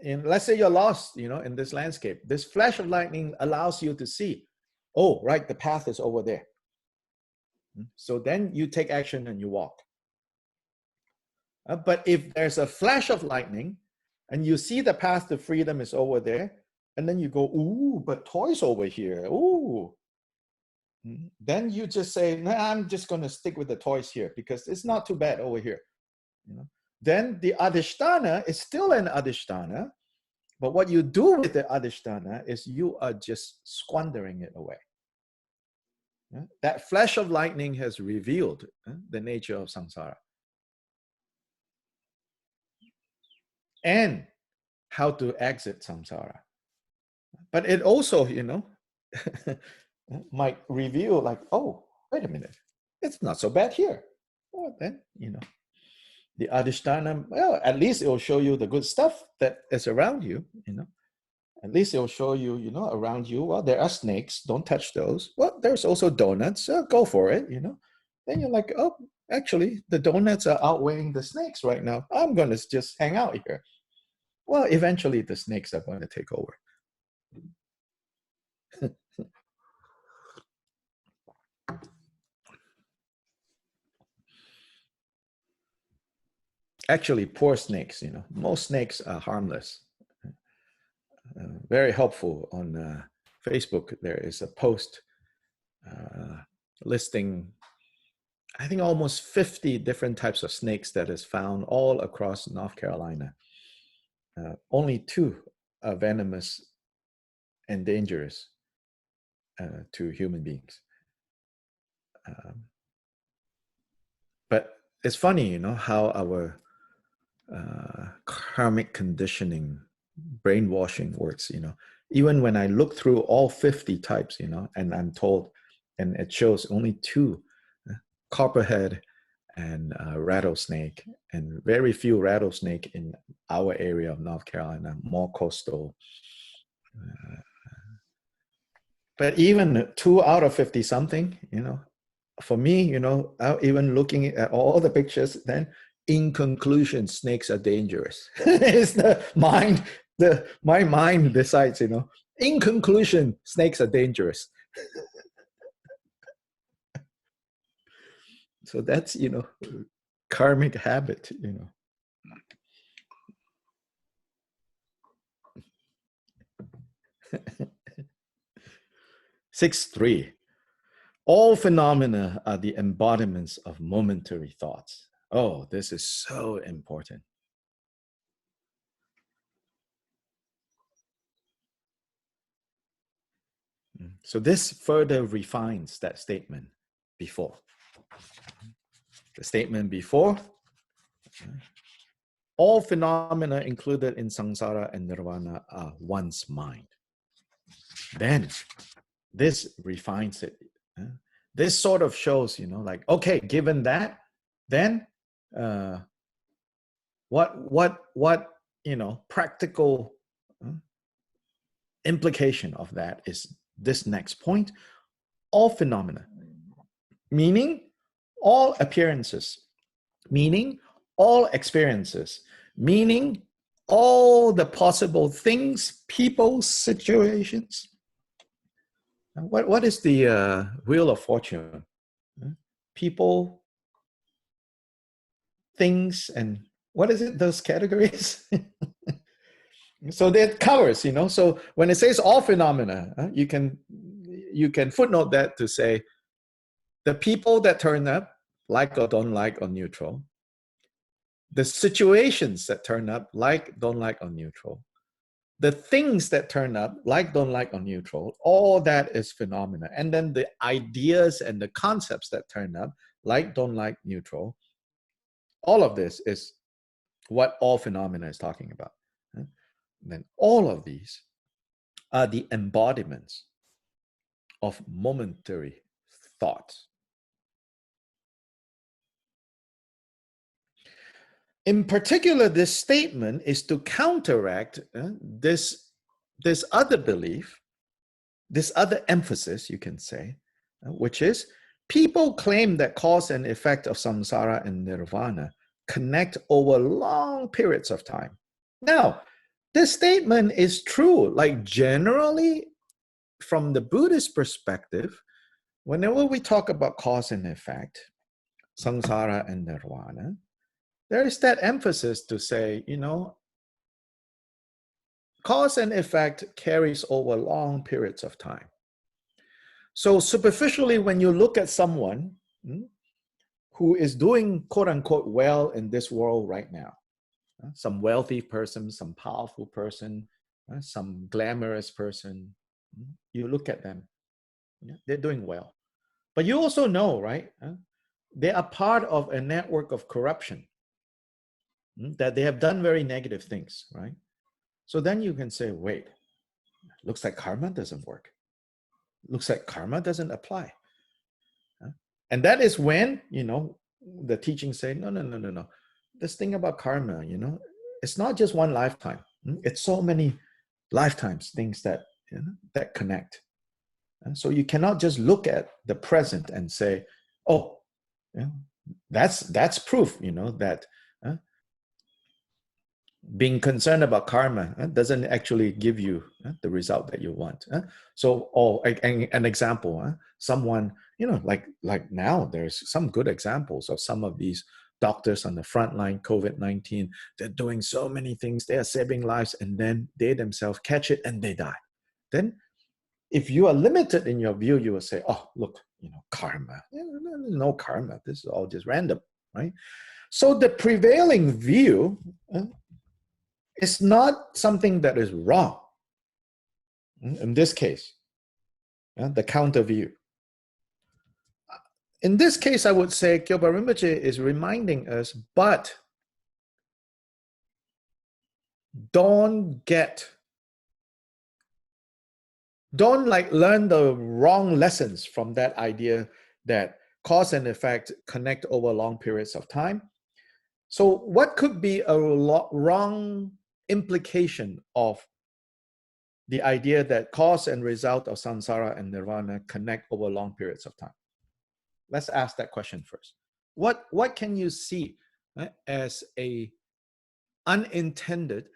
A: let's say you're lost, in this landscape. This flash of lightning allows you to see, oh, right, the path is over there. So then you take action and you walk. But if there's a flash of lightning and you see the path to freedom is over there, and then you go, ooh, but toys over here, ooh. Then you just say, no, I'm just going to stick with the toys here because it's not too bad over here. Then the adhisthana is still an adhisthana, but what you do with the adhisthana is you are just squandering it away. That flash of lightning has revealed the nature of samsara and how to exit samsara. But it also, might reveal like, oh, wait a minute, it's not so bad here. Well, then, the adhisthana, well, at least it will show you the good stuff that is around you, At least it will show you, around you, well, there are snakes, don't touch those. Well, there's also donuts, go for it, Then you're like, oh, actually, the donuts are outweighing the snakes right now. I'm going to just hang out here. Well, eventually the snakes are going to take over. Actually, poor snakes, most snakes are harmless. Very helpful on Facebook. There is a post listing, I think, almost 50 different types of snakes that is found all across North Carolina. Only 2 are venomous and dangerous to human beings. But it's funny, how our karmic conditioning, brainwashing works, Even when I look through all 50 types, and I'm told, and it shows only 2, copperhead and rattlesnake, and very few rattlesnake in our area of North Carolina, more coastal. But even 2 out of 50 something, for me, even looking at all the pictures, then in conclusion, snakes are dangerous. It's the mind, my mind decides, in conclusion, snakes are dangerous. So that's, karmic habit, 6.3. All phenomena are the embodiments of momentary thoughts. Oh, this is so important. So this further refines that statement before. The statement before, all phenomena included in samsara and nirvana are one's mind. Then this refines it. This sort of shows, like, okay, given that, then what practical implication of that is this next point. All phenomena, meaning all appearances, meaning all experiences, meaning all the possible things, people, situations. What is the wheel of fortune? People, things, and what is it, those categories? So that covers, so when it says all phenomena, you can footnote that to say the people that turn up, like or don't like or neutral, the situations that turn up, like, don't like or neutral, the things that turn up, like, don't like or neutral, all that is phenomena. And then the ideas and the concepts that turn up, like, don't like, neutral, all of this is what all phenomena is talking about. Then all of these are the embodiments of momentary thoughts. In particular, this statement is to counteract this other belief, this other emphasis, you can say, which is people claim that cause and effect of samsara and nirvana connect over long periods of time. Now, this statement is true. Like generally, from the Buddhist perspective, whenever we talk about cause and effect, samsara and nirvana, there is that emphasis to say, you know, cause and effect carries over long periods of time. So superficially, when you look at someone who is doing quote unquote well in this world right now, some wealthy person, some powerful person, some glamorous person, you look at them, they're doing well. But you also know, right? They are part of a network of corruption, that they have done very negative things, right? So then you can say, wait, looks like karma doesn't work. Looks like karma doesn't apply. And that is when, you know, the teachings say, no. This thing about karma, you know, it's not just one lifetime. It's so many lifetimes, things that, you know, that connect. So you cannot just look at the present and say, oh, yeah, that's proof, you know, that being concerned about karma doesn't actually give you the result that you want. So, an example, someone, you know, like now there's some good examples of some of these doctors on the front line, COVID-19, they're doing so many things, they are saving lives, and then they themselves catch it and they die. Then if you are limited in your view, you will say, oh, look, you know, karma. No karma. This is all just random, right? So the prevailing view is not something that is wrong. In this case, the counter view. In this case, I would say Kyoba Rinpoche is reminding us, but don't like learn the wrong lessons from that idea that cause and effect connect over long periods of time. So what could be a wrong implication of the idea that cause and result of samsara and nirvana connect over long periods of time? Let's ask that question first. What can you see as a unintended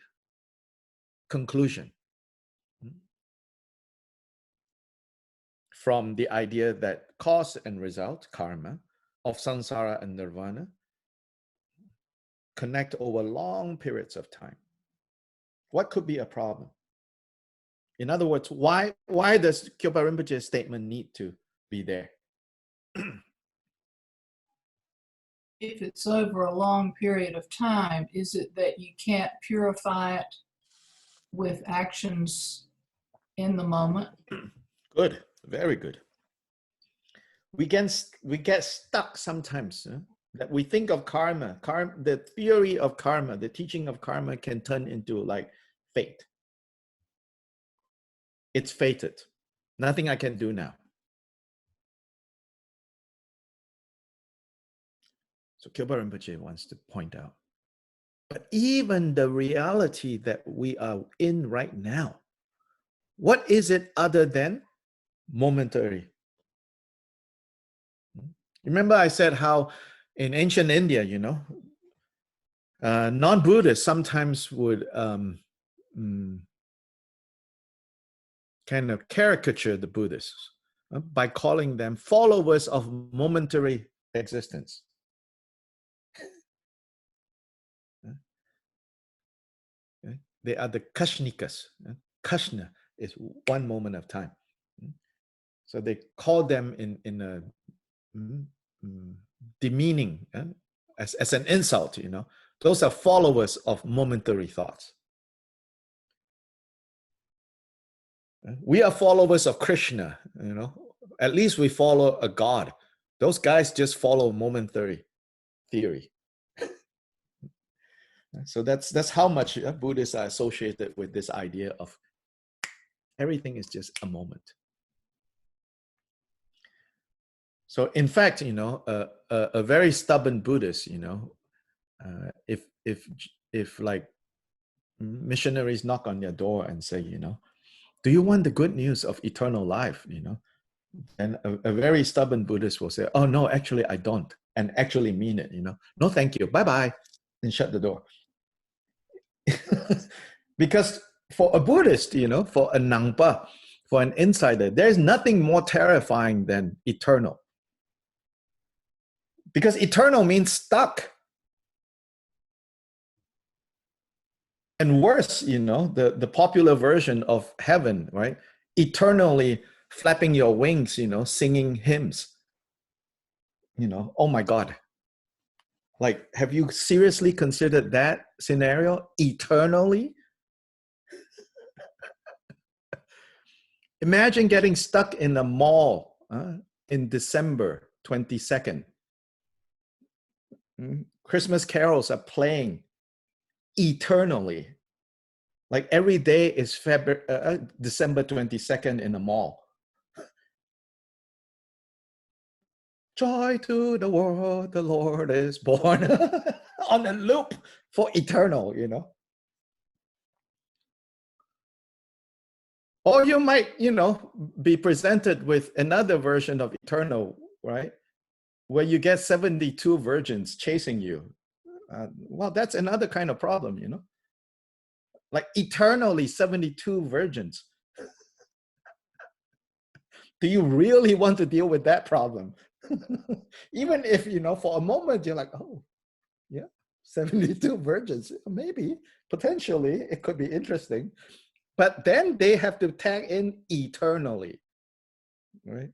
A: conclusion from the idea that cause and result, karma, of samsara and nirvana connect over long periods of time? What could be a problem? In other words, why does Kyoba Rinpoche's statement need to be there?
D: If it's over a long period of time, is it that you can't purify it with actions in the moment?
A: Good, very good. We get stuck sometimes, that we think of karma, the theory of karma, the teaching of karma can turn into like fate. It's fated. Nothing I can do now. So Kyoba Rinpoche wants to point out, but even the reality that we are in right now, what is it other than momentary? Remember I said how in ancient India, you know, non-Buddhists sometimes would kind of caricature the Buddhists by calling them followers of momentary existence. They are the Kashnikas. Kashna is one moment of time. So they call them in a demeaning, as an insult, you know. Those are followers of momentary thoughts. We are followers of Krishna, you know. At least we follow a god. Those guys just follow momentary theory. So that's how much Buddhists are associated with this idea of everything is just a moment. So in fact, you know, a very stubborn Buddhist, you know, if like missionaries knock on their door and say, you know, do you want the good news of eternal life, you know? And a very stubborn Buddhist will say, oh no, actually I don't, and actually mean it, you know. No, thank you, bye-bye, and shut the door. Because for a Buddhist, for a Nangpa, for an insider, there's nothing more terrifying than eternal. Because eternal means stuck. And worse, the popular version of heaven, right? Eternally flapping your wings, singing hymns. Oh my God. Like, have you seriously considered that scenario eternally? Imagine getting stuck in a mall in December 22nd. Christmas carols are playing eternally. Like every day is December 22nd in the mall. Joy to the world, the Lord is born. On a loop for eternal, Or you might, be presented with another version of eternal, right? Where you get 72 virgins chasing you. Well, that's another kind of problem, Like eternally 72 virgins. Do you really want to deal with that problem? Even if, for a moment you're like, oh, yeah, 72 virgins, maybe, potentially, it could be interesting. But then they have to tag in eternally, right?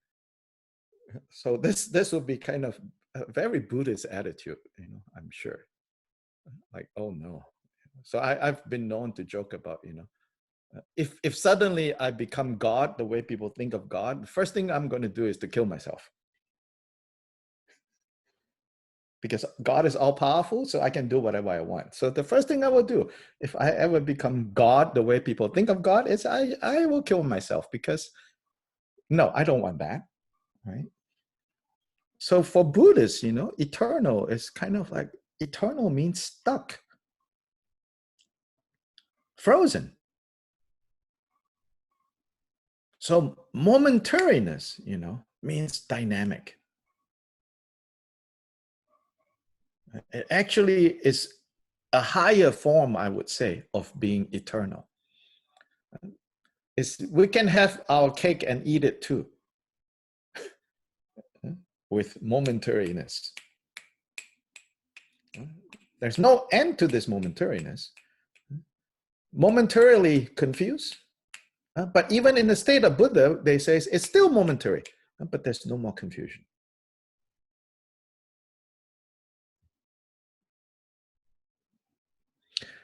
A: So this would be kind of a very Buddhist attitude, I'm sure. Like, oh no. So I've been known to joke about, if suddenly I become God, the way people think of God, the first thing I'm going to do is to kill myself. Because God is all powerful, so I can do whatever I want. So the first thing I will do, if I ever become God, the way people think of God, is I will kill myself, because no, I don't want that, right? So for Buddhists, eternal is kind of like, eternal means stuck, frozen. So momentariness, means dynamic. It actually is a higher form, I would say, of being eternal. We can have our cake and eat it too, with momentariness. There's no end to this momentariness. Momentarily confused, but even in the state of Buddha, they say it's still momentary, but there's no more confusion.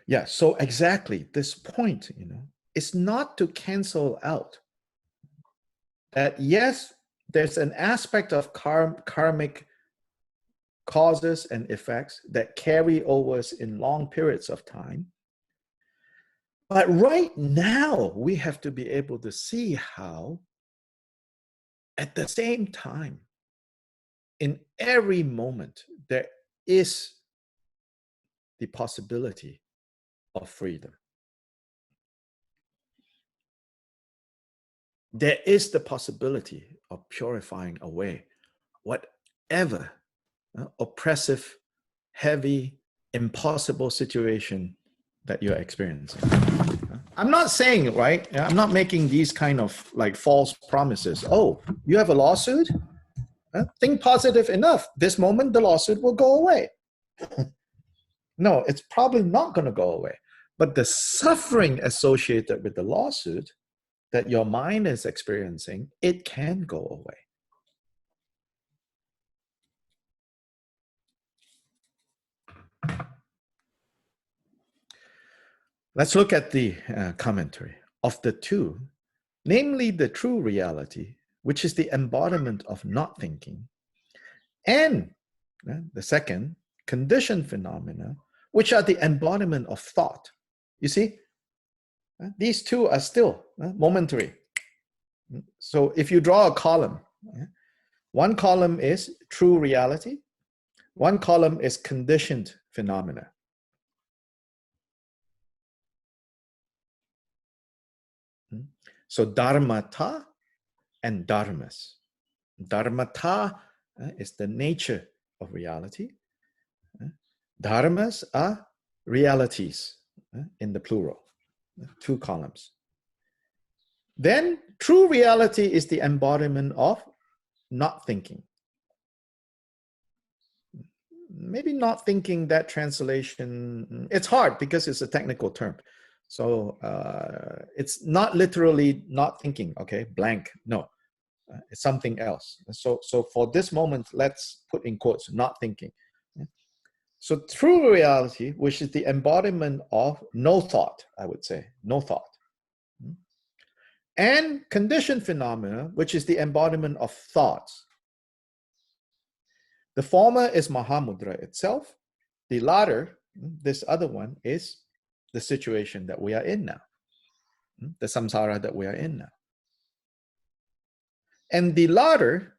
A: Yeah, so exactly this point, is not to cancel out that, yes, there's an aspect of karmic causes and effects that carry overs in long periods of time. But right now, we have to be able to see how, at the same time, in every moment, there is the possibility of freedom. There is the possibility of purifying away whatever oppressive, heavy, impossible situation that you're experiencing. I'm not saying, right? I'm not making these kind of like false promises. Oh, you have a lawsuit? Think positive enough. This moment, the lawsuit will go away. No, it's probably not going to go away. But the suffering associated with the lawsuit that your mind is experiencing, it can go away. Let's look at the commentary. Of the two, namely the true reality, which is the embodiment of not thinking, and the second, conditioned phenomena, which are the embodiment of thought. You see, these two are still momentary. So if you draw a column, one column is true reality, one column is conditioned phenomena. So dharmata and dharmas. Dharmata is the nature of reality. Dharmas are realities in the plural. 2 columns. Then true reality is the embodiment of not thinking. Maybe not thinking, that translation, it's hard because it's a technical term. So it's not literally not thinking, okay, blank, no. It's something else. So for this moment, let's put in quotes, not thinking. So true reality, which is the embodiment of no thought, I would say, no thought. And conditioned phenomena, which is the embodiment of thoughts. The former is Mahamudra itself. The latter, this other one, is the situation that we are in now, the samsara that we are in now. And the latter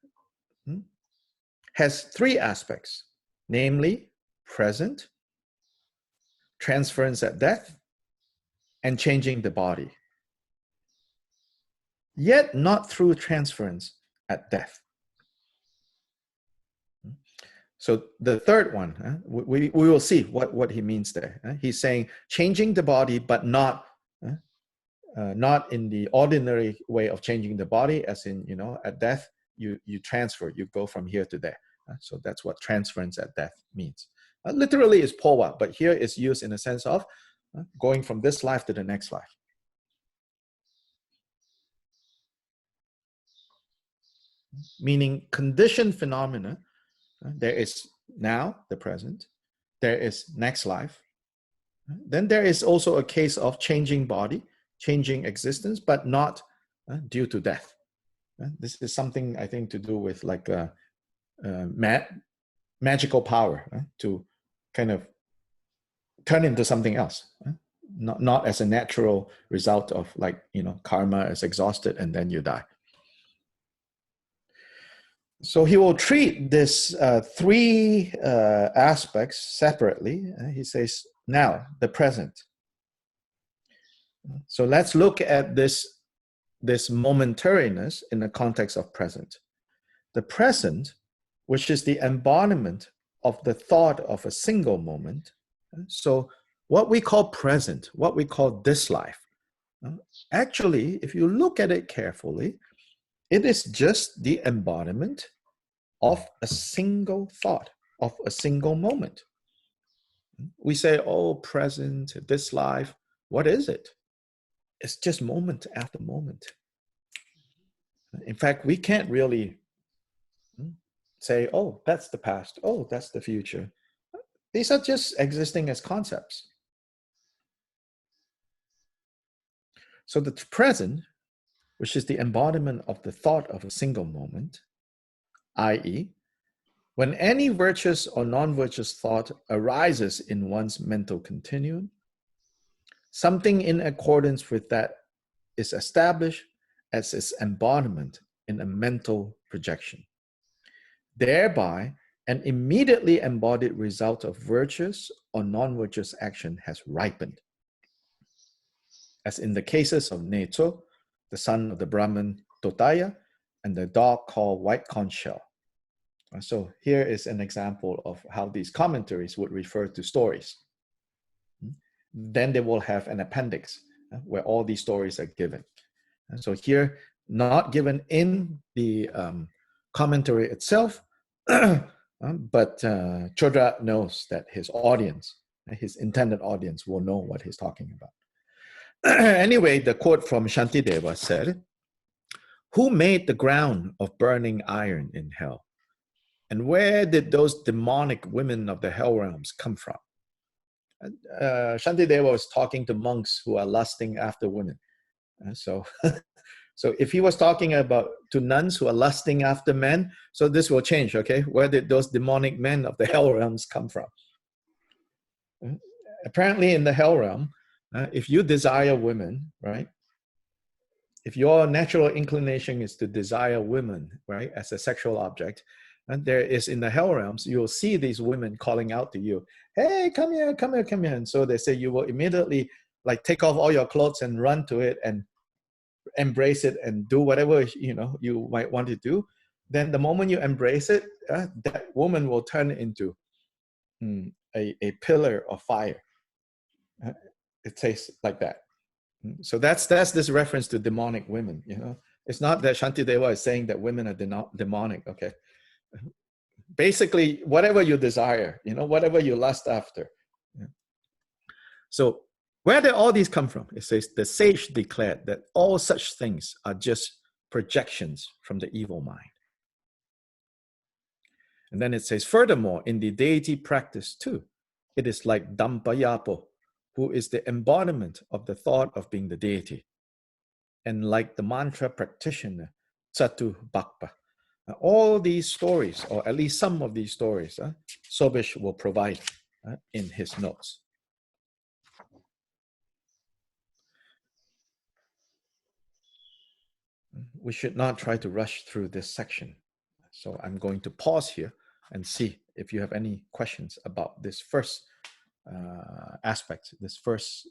A: has 3 aspects, namely present, transference at death, and changing the body. Yet not through transference at death. So the third one, we will see what he means there. He's saying changing the body, but not in the ordinary way of changing the body, as in, at death, you transfer, you go from here to there. So that's what transference at death means. Literally is powa, but here it's used in a sense of going from this life to the next life. Meaning conditioned phenomena, there is now, the present, there is next life. Then there is also a case of changing body, changing existence, but not due to death. This is something, I think, to do with like magical power to kind of turn into something else. Not as a natural result of like, karma is exhausted and then you die. So he will treat this 3 aspects separately. He says, now, the present. So let's look at this momentariness in the context of present. The present, which is the embodiment of the thought of a single moment. So what we call present, what we call this life, actually, if you look at it carefully, it is just the embodiment of a single thought, of a single moment. We say, oh, present, this life. What is it? It's just moment after moment. In fact, we can't really say, oh, that's the past. Oh, that's the future. These are just existing as concepts. So the present, which is the embodiment of the thought of a single moment, i.e., when any virtuous or non-virtuous thought arises in one's mental continuum, something in accordance with that is established as its embodiment in a mental projection. Thereby, an immediately embodied result of virtuous or non-virtuous action has ripened. As in the cases of Necho, the son of the Brahmin Totaya, and the dog called white conch shell. So here is an example of how these commentaries would refer to stories. Then they will have an appendix where all these stories are given. And so here, not given in the commentary itself, but Chodra knows that his audience, his intended audience, will know what he's talking about. Anyway, the quote from Shantideva said, "Who made the ground of burning iron in hell? And where did those demonic women of the hell realms come from?" Shantideva was talking to monks who are lusting after women. So if he was talking about to nuns who are lusting after men, so this will change, okay? Where did those demonic men of the hell realms come from? Apparently in the hell realm, if you desire women, right? If your natural inclination is to desire women, right, as a sexual object, and there is in the hell realms, you'll see these women calling out to you, "Hey, come here, come here, come here." And so they say you will immediately like take off all your clothes and run to it and embrace it and do whatever you might want to do. Then the moment you embrace it, that woman will turn into a pillar of fire. It says like that. So that's this reference to demonic women. You know, it's not that Shantideva is saying that women are demonic. Okay, basically whatever you desire, you know, whatever you lust after. Yeah. So where did all these come from? It says the sage declared that all such things are just projections from the evil mind. And then it says, furthermore, in the deity practice too, it is like Dampayapo, who is the embodiment of the thought of being the deity. And like the mantra practitioner, Satu Bakpa. All these stories, or at least some of these stories, Sobish will provide in his notes. We should not try to rush through this section. So I'm going to pause here and see if you have any questions about this first aspect, this first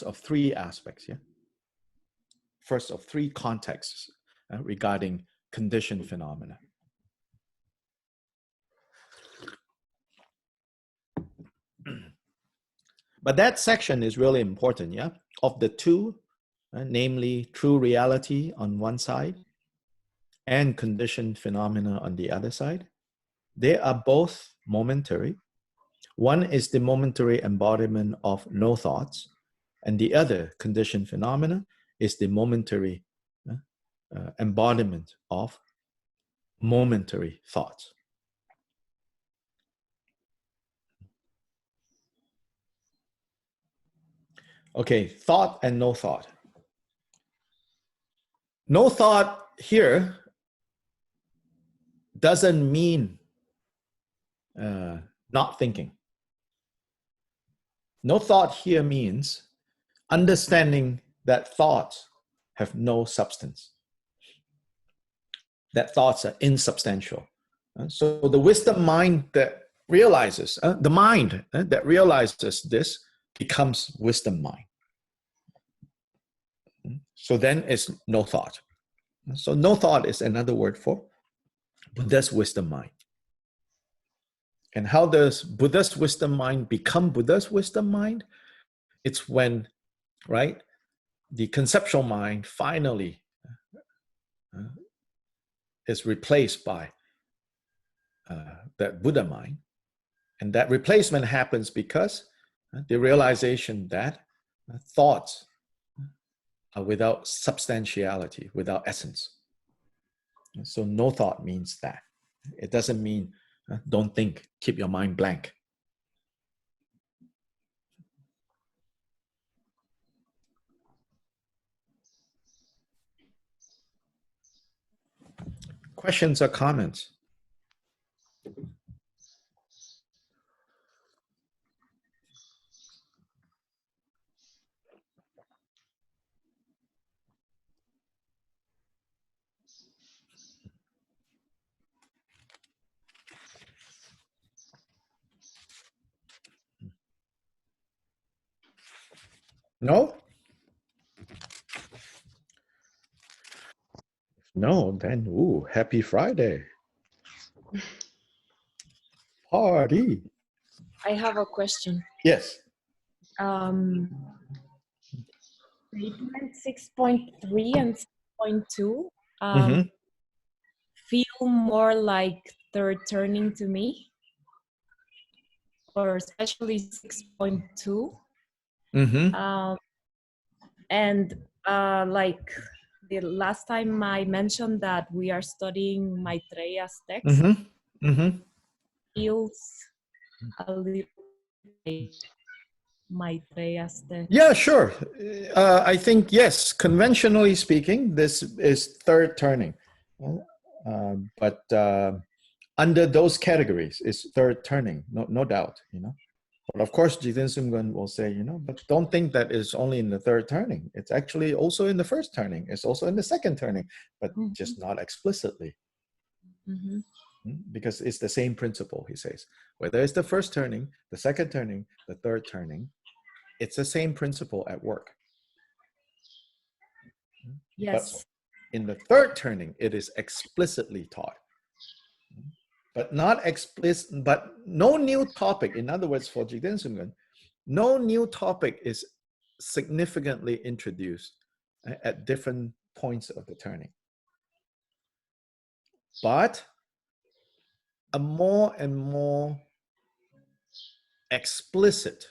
A: of three aspects, yeah? First of three contexts regarding conditioned phenomena. But that section is really important, yeah? Of the two, namely true reality on one side and conditioned phenomena on the other side, they are both momentary. One is the momentary embodiment of no thoughts, and the other, conditioned phenomena, is the momentary embodiment of momentary thoughts. Okay, thought and no thought. No thought here doesn't mean not thinking. No thought here means understanding that thoughts have no substance, that thoughts are insubstantial. So the wisdom mind that realizes, the mind that realizes this becomes wisdom mind. So then it's no thought. So no thought is another word for Buddha's wisdom mind. And how does Buddha's wisdom mind become Buddha's wisdom mind? It's when, right, the conceptual mind finally is replaced by that Buddha mind. And that replacement happens because the realization that thoughts are without substantiality, without essence. So no thought means that. It doesn't mean don't think, keep your mind blank. Questions or comments? No? No, then, ooh, happy Friday. Party.
E: I have a question.
A: Yes.
E: Statement 6.3 and 6.2 feel more like third turning to me, or especially 6.2. And like the last time I mentioned that we are studying Maitreya's text, feels a little like Maitreya's text.
A: Yeah, sure. I think, yes, conventionally speaking, this is third turning. But under those categories, it's third turning, no doubt, you know. But of course, Jiten Sumgun will say, you know, but don't think that it's only in the third turning. It's actually also in the first turning. It's also in the second turning, but just not explicitly. Because it's the same principle, he says. Whether it's the first turning, the second turning, the third turning, it's the same principle at work.
E: Yes.
A: But in the third turning, it is explicitly taught. But not explicit, but no new topic. In other words, for Jigten Sumgun, No new topic is significantly introduced at different points of the turning. But a more and more explicit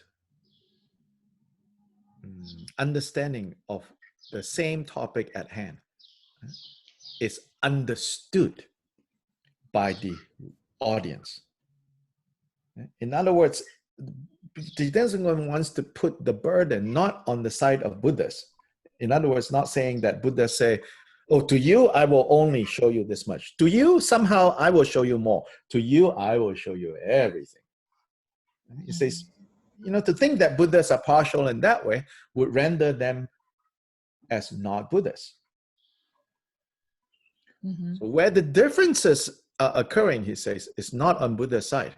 A: understanding of the same topic at hand is understood by the audience. In other words, the Denzin wants to put the burden not on the side of Buddhists. In other words, not saying that Buddhists say, oh, to you, I will only show you this much. To you, somehow, I will show you more. To you, I will show you everything. He says, you know, to think that Buddhists are partial in that way would render them as not Buddhists. So where the differences are occurring, he says, is not on Buddha's side.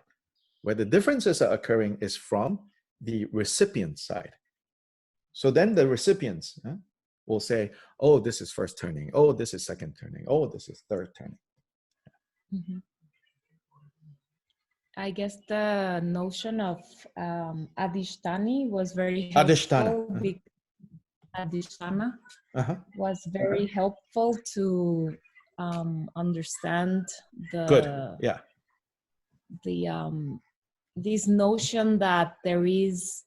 A: Where the differences are occurring is from the recipient side. So then the recipients will say, oh, this is first turning. Oh, this is second turning. Oh, this is third turning.
E: I guess the notion of adhisthani was very
A: Adhisthana.
E: helpful. Adhisthana was very helpful to understand this notion that there is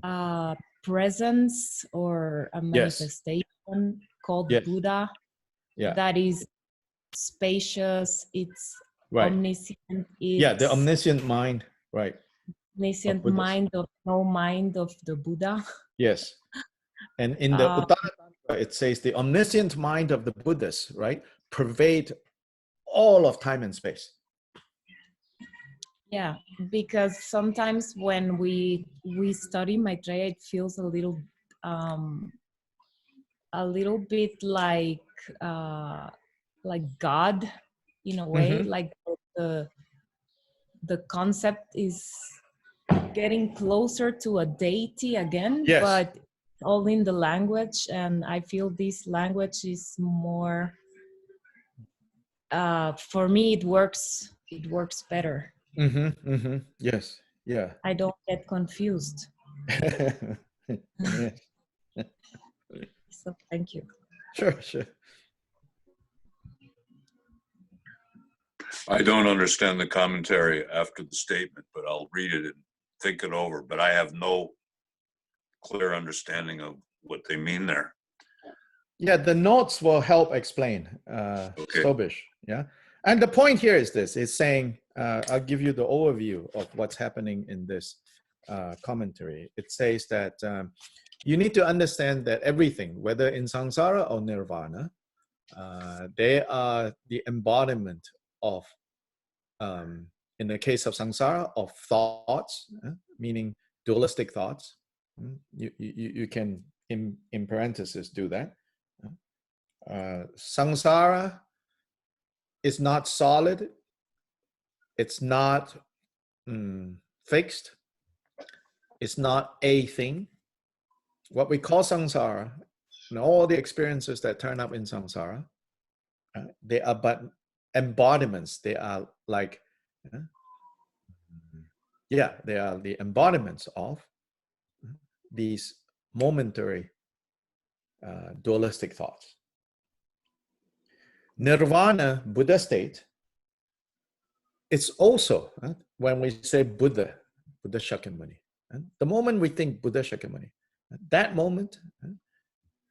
E: a presence or a manifestation called Buddha that is spacious, it's omniscient. It's
A: the omniscient mind, right?
E: Omniscient mind of no mind of the Buddha.
A: Yes. And in the Uttara Tantra, it says the omniscient mind of the Buddhas, right, pervade all of time and space.
E: Yeah, because sometimes when we study Maitreya, it feels a little bit like God in a way, like the concept is getting closer to a deity again, but all in the language, and I feel this language is more for me it works better.
A: Yes. Yeah.
E: I don't get confused. So thank you.
A: Sure.
B: I don't understand the commentary after the statement, but I'll read it and think it over. But I have no clear understanding of what they mean there.
A: Yeah, the notes will help explain, Sobish. Yeah. And the point here is this, it's saying, I'll give you the overview of what's happening in this commentary. It says that you need to understand that everything, whether in samsara or nirvana, they are the embodiment of, in the case of samsara, of thoughts, meaning dualistic thoughts. You can, in parentheses, do that. Samsara is not solid. It's not fixed. It's not a thing. What we call samsara, and all the experiences that turn up in samsara, they are but embodiments. They are like, they are the embodiments of these momentary dualistic thoughts. Nirvana, Buddha state, it's also, when we say Buddha Shakyamuni, the moment we think Buddha Shakyamuni, that moment,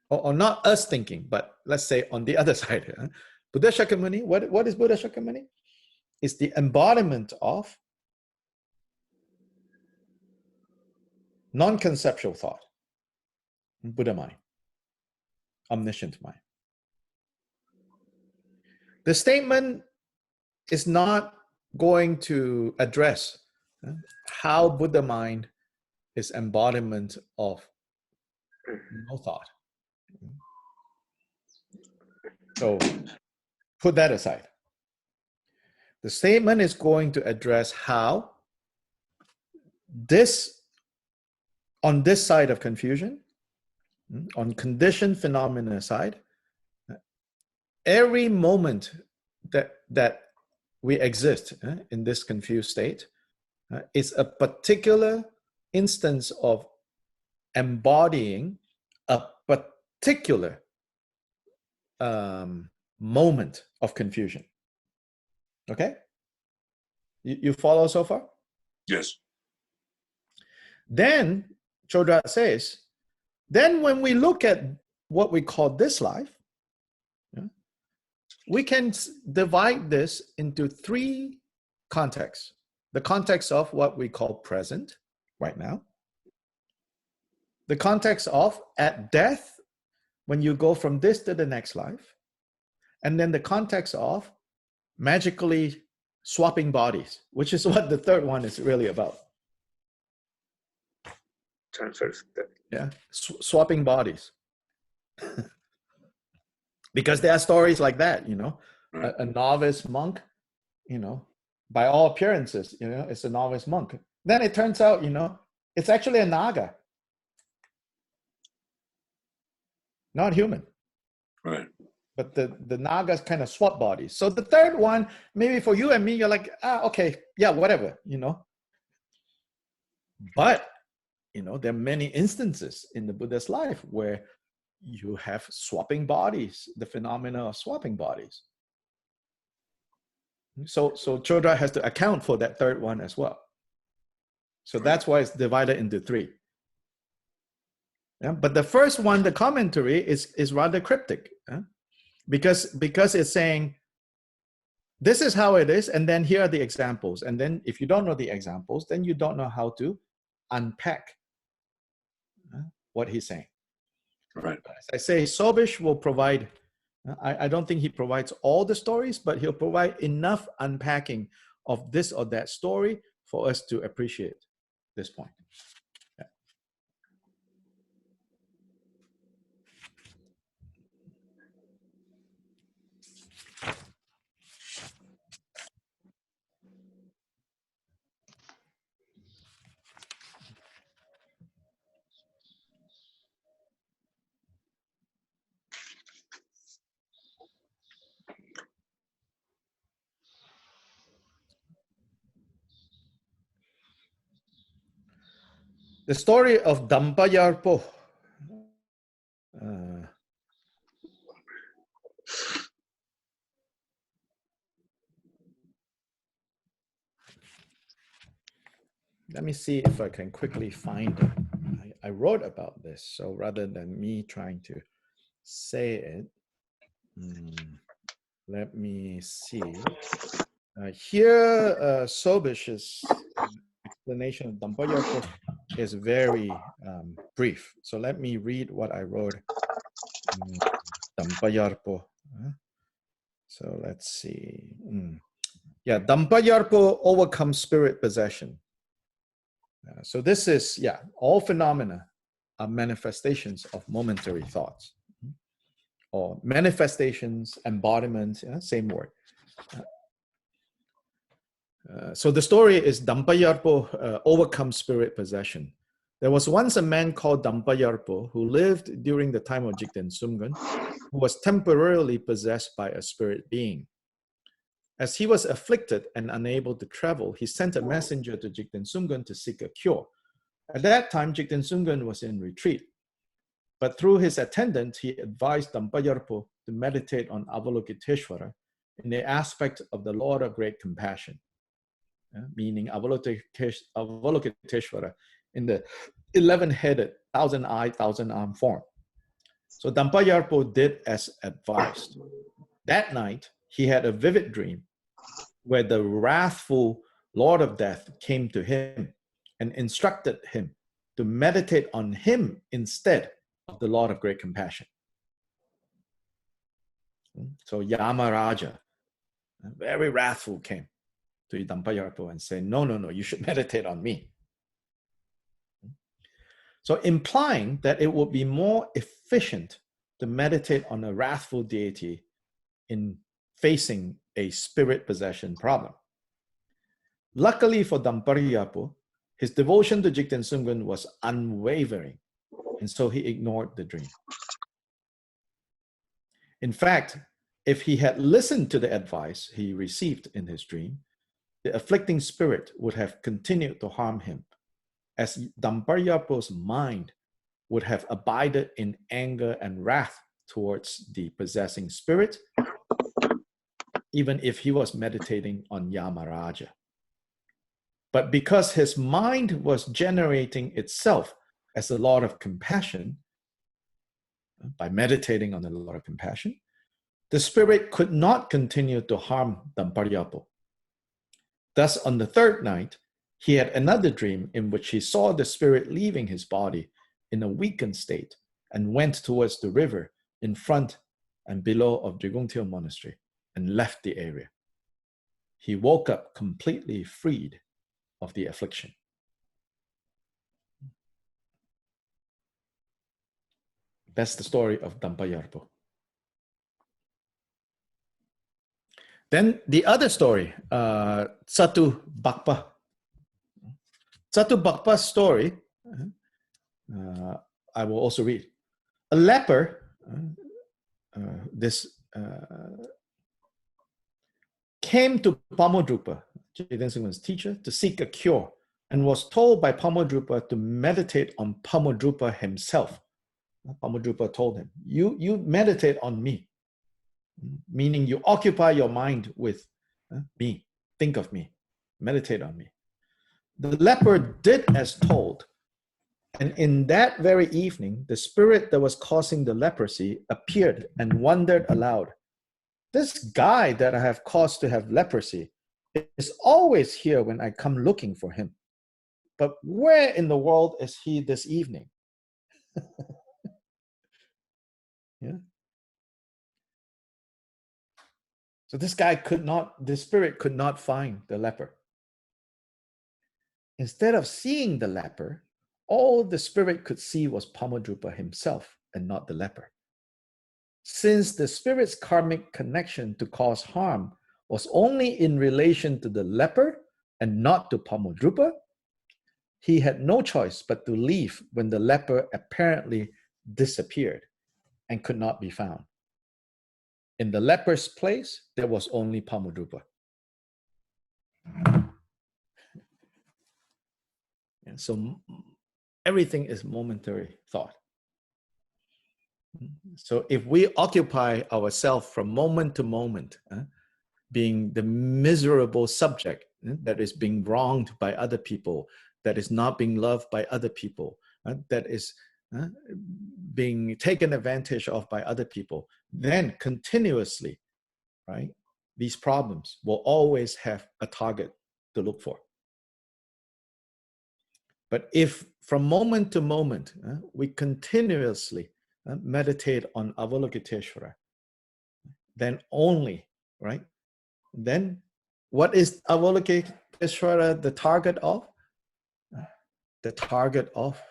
A: or not us thinking, but let's say on the other side, Buddha Shakyamuni, what is Buddha Shakyamuni? It's the embodiment of non-conceptual thought, Buddha mind, omniscient mind. The statement is not going to address how Buddha mind is embodiment of no thought. So put that aside. The statement is going to address how this, on this side of confusion, on conditioned phenomena side, every moment that we exist in this confused state is a particular instance of embodying a particular moment of confusion. Okay? You follow so far?
B: Yes.
A: Then Chodra says, then when we look at what we call this life, we can divide this into three contexts. The context of what we call present right now. The context of at death, when you go from this to the next life. And then the context of magically swapping bodies, which is what the third one is really about. Yeah, swapping bodies. Because there are stories like that, you know, a novice monk, you know, by all appearances, you know, it's a novice monk. Then it turns out, you know, it's actually a naga. Not human.
B: Right.
A: But the nagas kind of swap bodies. So the third one, maybe for you and me, you're like, okay, yeah, whatever, you know. But, you know, there are many instances in the Buddha's life where you have swapping bodies, the phenomena of swapping bodies. So Chodra has to account for that third one as well. So that's why it's divided into three. Yeah? But the first one, the commentary, is rather cryptic. Yeah? Because it's saying, this is how it is, and then here are the examples. And then if you don't know the examples, then you don't know how to unpack what he's saying.
B: Right.
A: As I say, Sobish will provide, I don't think he provides all the stories, but he'll provide enough unpacking of this or that story for us to appreciate this point. Yeah. The story of Dampayarpo. Let me see if I can quickly find it. I wrote about this, so rather than me trying to say it, let me see. Here, Sobish's explanation of Dampayarpo is very brief. So let me read what I wrote. Dampayarpo. So let's see. Yeah, Dampayarpo overcomes spirit possession. So this is, yeah, all phenomena are manifestations of momentary thoughts. Or manifestations, embodiments, same word. So the story is Dampayarpo overcomes spirit possession. There was once a man called Dampayarpo who lived during the time of Jigten Sumgun, who was temporarily possessed by a spirit being. As he was afflicted and unable to travel, he sent a messenger to Jigten Sumgun to seek a cure. At that time, Jigten Sumgun was in retreat. But through his attendant, he advised Dampayarpo to meditate on Avalokiteshvara in the aspect of the Lord of Great Compassion, meaning Avalokiteshvara in the 11-headed, 1,000-eyed, 1,000-arm form. So Dampayarpo did as advised. That night, he had a vivid dream where the wrathful Lord of Death came to him and instructed him to meditate on him instead of the Lord of Great Compassion. So Yamaraja, very wrathful, came to Dampayarpo and said, no, you should meditate on me. So implying that it would be more efficient to meditate on a wrathful deity in facing a spirit possession problem. Luckily for Dampayarpo, his devotion to Jigten Sumgun was unwavering, and so he ignored the dream. In fact, if he had listened to the advice he received in his dream, the afflicting spirit would have continued to harm him, as Damparyapo's mind would have abided in anger and wrath towards the possessing spirit, even if he was meditating on Yamaraja. But because his mind was generating itself as a lot of compassion, by meditating on the Lord of compassion, the spirit could not continue to harm Damparyapo. Thus, on the third night, he had another dream in which he saw the spirit leaving his body in a weakened state and went towards the river in front and below of Gongchik Monastery and left the area. He woke up completely freed of the affliction. That's the story of Damparyapo. Then the other story, Satu Bakpa. Satu Bakpa's story, I will also read. A leper, came to Pamodrupa, Jiden Singman's teacher, to seek a cure, and was told by Pamodrupa to meditate on Pamodrupa himself. Pamodrupa told him, you meditate on me, meaning you occupy your mind with me, think of me, meditate on me. The leper did as told, and in that very evening, the spirit that was causing the leprosy appeared and wondered aloud. This guy that I have caused to have leprosy is always here when I come looking for him. But where in the world is he this evening? Yeah. So this guy the spirit could not find the leper. Instead of seeing the leper, all the spirit could see was Pamodrupa himself and not the leper. Since the spirit's karmic connection to cause harm was only in relation to the leper and not to Pamodrupa, he had no choice but to leave when the leper apparently disappeared and could not be found. In the leper's place, there was only Pamodrupa. And so everything is momentary thought. So if we occupy ourselves from moment to moment, being the miserable subject that is being wronged by other people, that is not being loved by other people, that is being taken advantage of by other people, then continuously, right, these problems will always have a target to look for. But if from moment to moment, we continuously meditate on Avalokiteshvara, then only, right? Then what is Avalokiteshvara the target of? The target of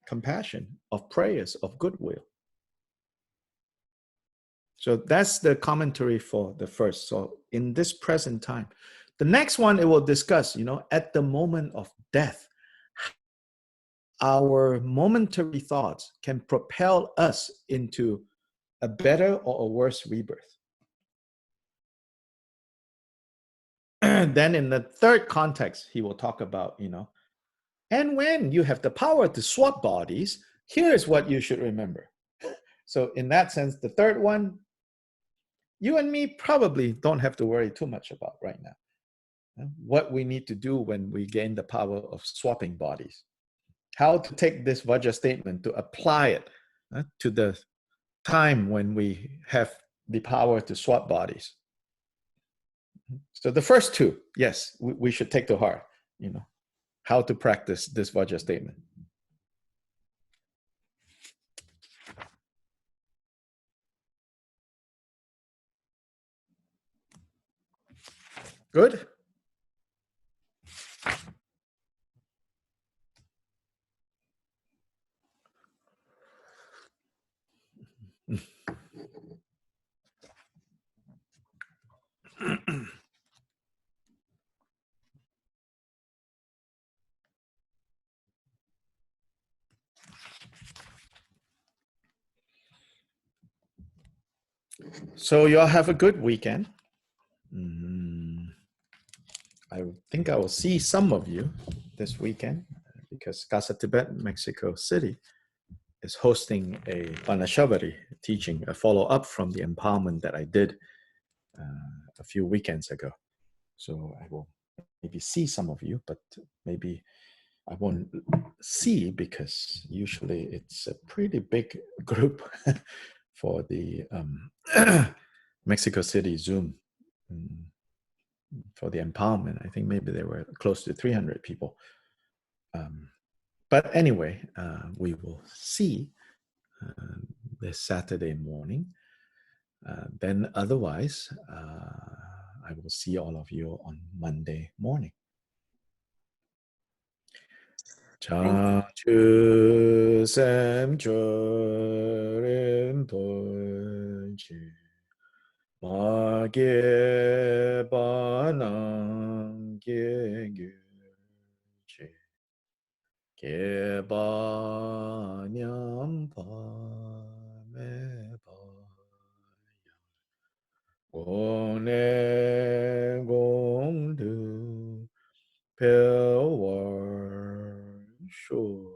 A: compassion, of prayers, of goodwill. So that's the commentary for the first. So in this present time, the next one it will discuss, at the moment of death, our momentary thoughts can propel us into a better or a worse rebirth. Then in the third context, he will talk about, and when you have the power to swap bodies, here's what you should remember. So in that sense, the third one, you and me probably don't have to worry too much about right now. What we need to do when we gain the power of swapping bodies. How to take this Vajra statement to apply it to the time when we have the power to swap bodies. So the first two, yes, we should take to heart, how to practice this Vajra statement. Good? So y'all have a good weekend. I think I will see some of you this weekend because Casa Tibet, Mexico City, is hosting a Banashavari teaching, a follow-up from the empowerment that I did a few weekends ago. So I will maybe see some of you, but maybe I won't see because usually it's a pretty big group for the Mexico City Zoom for the empowerment. I think maybe there were close to 300 people. But anyway, we will see this Saturday morning. Then otherwise, I will see all of you on Monday morning. Chachu sem chorim polchi ma ge banang ge gyuchi ge ba nyam pa me pa gong ne gong du 飘玩说。